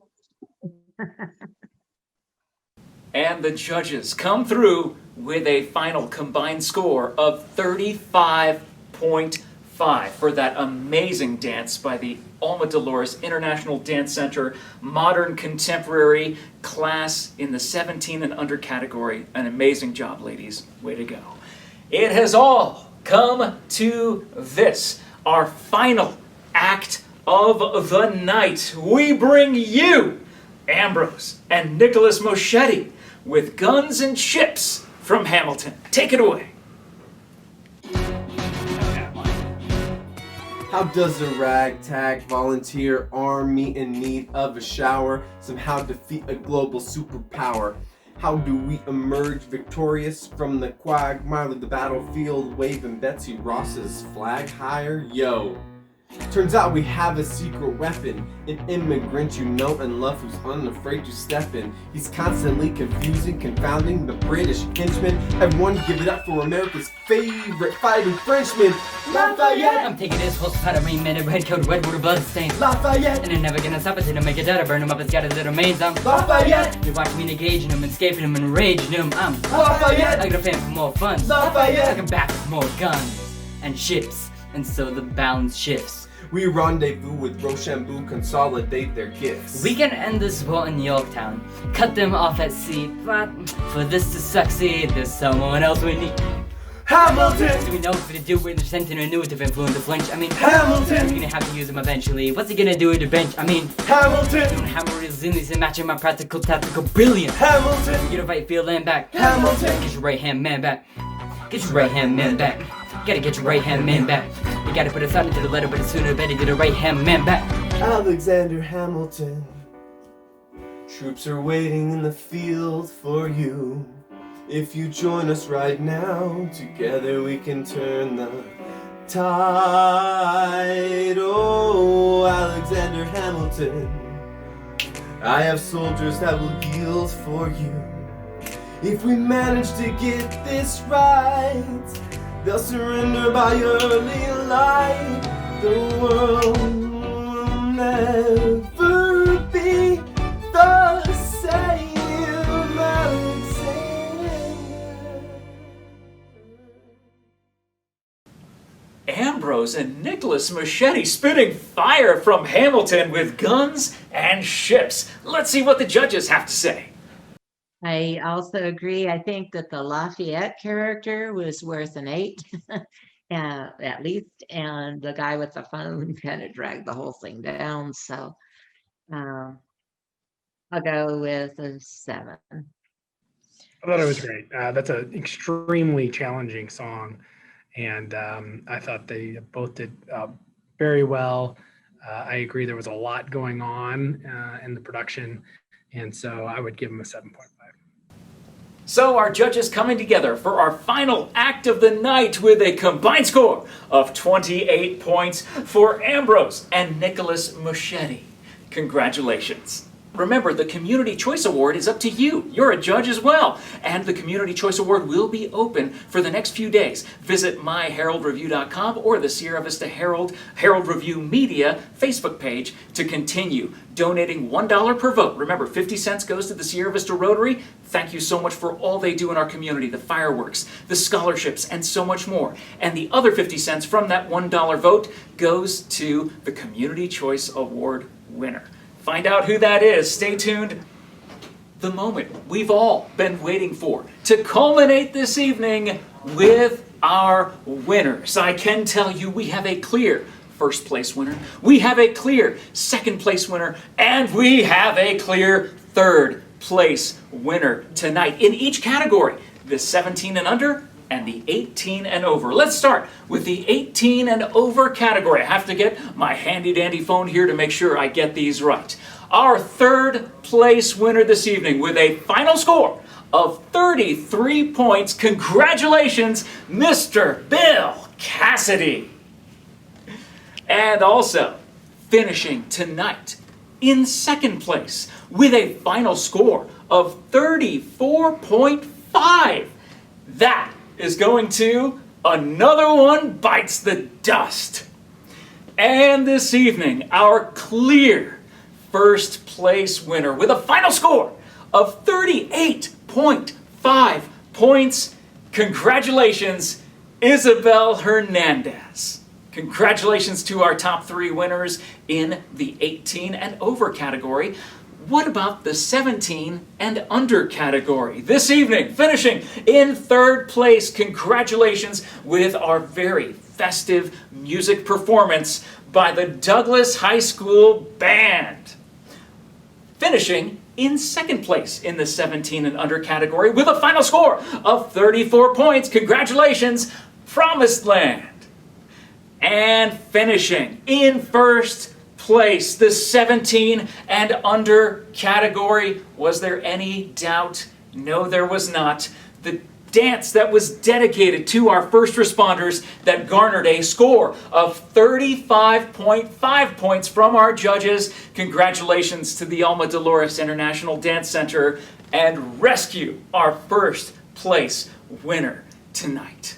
And the judges come through with a final combined score of 35.5 for that amazing dance by the Alma Dolores International Dance Center Modern Contemporary class in the 17 and under category. An amazing job, ladies. Way to go. It has all come to this, our final act of the night. We bring you Ambrose and Nicholas Moschetti with Guns and Ships from Hamilton. Take it away. How does a ragtag volunteer army in need of a shower somehow defeat a global superpower? How do we emerge victorious from the quagmire of the battlefield, waving Betsy Ross's flag higher? Yo! Turns out we have a secret weapon, an immigrant you know and love who's unafraid to step in. He's constantly confusing, confounding the British henchmen. Everyone give it up for America's favorite fighting Frenchman, Lafayette! I'm taking this whole side of me, man, a red coat, red water, blood stain. Lafayette! And they're never gonna stop until I make it out, I burn him up, it's got his little mains, I'm Lafayette! You watch me engaging him, escaping him, enraging him, I'm Lafayette! I got a fan for more fun, Lafayette! I come back with more guns and ships, and so the balance shifts. We rendezvous with Rochambeau, consolidate their gifts. We can end this war in Yorktown, cut them off at sea, but for this to succeed, there's someone else we need. Hamilton! Do we know if to do with the sentient intuitive influence of Flinch? I mean, Hamilton! We're gonna have to use him eventually. What's he gonna do with the bench? I mean, Hamilton! Don't hammer his zillions and matching my practical tactical brilliance. Hamilton! Get a right field and back. Hamilton! Get your right hand man back. Get your right hand man back. Gotta get your right hand man back. You gotta put a thought into the letter, but sooner or better get a right hand man back. Alexander Hamilton. Troops are waiting in the field for you. If you join us right now, together we can turn the tide. Oh, Alexander Hamilton. I have soldiers that will yield for you. If we manage to get this right, they'll surrender by early light. The world will never be the same, Alexander. Ambrose and Nicholas Moschetti spitting fire from Hamilton with Guns and Ships. Let's see what the judges have to say. I also agree. I think that the Lafayette character was worth an 8, at least, and the guy with the phone kind of dragged the whole thing down. So I'll go with a 7. I thought it was great. That's an extremely challenging song, and I thought they both did very well. I agree there was a lot going on in the production, and so I would give them a 7.5. So our judges coming together for our final act of the night with a combined score of 28 points for Ambrose and Nicholas Moschetti. Congratulations. Remember, the Community Choice Award is up to you. You're a judge as well. And the Community Choice Award will be open for the next few days. Visit myheraldreview.com or the Sierra Vista Herald Review Media Facebook page to continue donating $1 per vote. Remember, 50 cents goes to the Sierra Vista Rotary. Thank you so much for all they do in our community, the fireworks, the scholarships, and so much more. And the other 50 cents from that $1 vote goes to the Community Choice Award winner. Find out who that is. Stay tuned. The moment we've all been waiting for to culminate this evening with our winners. I can tell you we have a clear first place winner, we have a clear second place winner, and we have a clear third place winner tonight in each category, the 17 and under and the 18 and over. Let's start with the 18 and over category. I have to get my handy dandy phone here to make sure I get these right. Our third place winner this evening with a final score of 33 points. Congratulations, Mr. Bill Cassidy. And also finishing tonight in second place with a final score of 34.5. That is going to Another One Bites the Dust. And this evening, our clear first place winner with a final score of 38.5 points. Congratulations, Isabel Hernandez. Congratulations to our top three winners in the 18 and over category. What about the 17 and under category? This evening, finishing in third place, congratulations with our very festive music performance by the Douglas High School Band. Finishing in second place in the 17 and under category with a final score of 34 points. Congratulations, Promised Land. And finishing in first place, the 17 and under category. Was there any doubt? No, there was not. The dance that was dedicated to our first responders that garnered a score of 35.5 points from our judges. Congratulations to the Alma Dolores International Dance Center and Rescue, our first place winner tonight.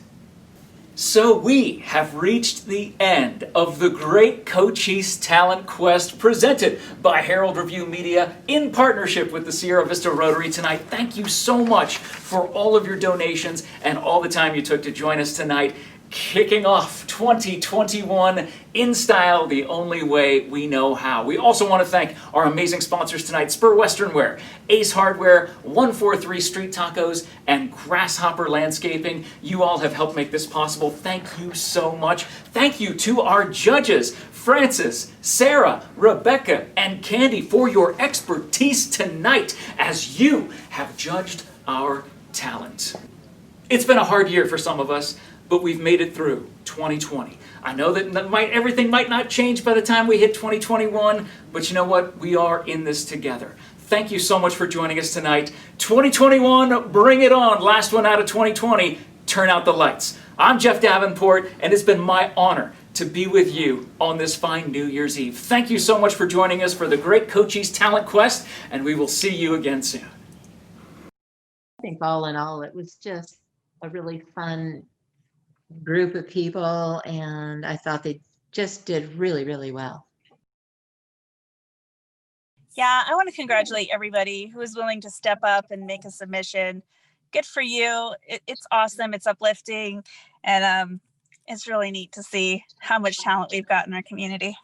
So we have reached the end of the Great Cochise Talent Quest presented by Herald Review Media in partnership with the Sierra Vista Rotary tonight. Thank you so much for all of your donations and all the time you took to join us tonight. Kicking off 2021 in style, the only way we know how. We also want to thank our amazing sponsors tonight, Spur Western Wear, Ace Hardware, 143 Street Tacos, and Grasshopper Landscaping. You all have helped make this possible. Thank you so much. Thank you to our judges, Francis, Sarah, Rebecca, and Candy, for your expertise tonight as you have judged our talent. It's been a hard year for some of us, but we've made it through 2020. I know that everything might not change by the time we hit 2021, but you know what? We are in this together. Thank you so much for joining us tonight. 2021, bring it on. Last one out of 2020, turn out the lights. I'm Jeff Davenport, and it's been my honor to be with you on this fine New Year's Eve. Thank you so much for joining us for the Great Cochise Talent Quest, and we will see you again soon. I think all in all, it was just a really fun group of people, and I thought they just did really, really well. Yeah, I want to congratulate everybody who was willing to step up and make a submission. Good for you. It's awesome. It's uplifting, and it's really neat to see how much talent we've got in our community.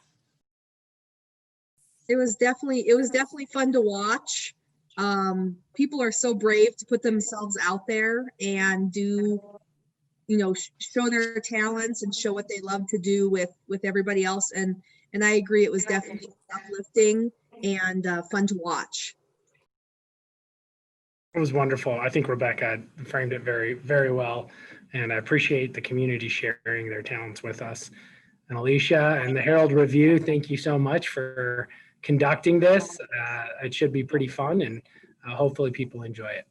It was definitely fun to watch. People are so brave to put themselves out there and do, show their talents and show what they love to do with everybody else. And I agree, it was definitely uplifting and fun to watch. It was wonderful. I think Rebecca framed it very, very well. And I appreciate the community sharing their talents with us. And Alicia and the Herald Review, thank you so much for conducting this. It should be pretty fun, and hopefully people enjoy it.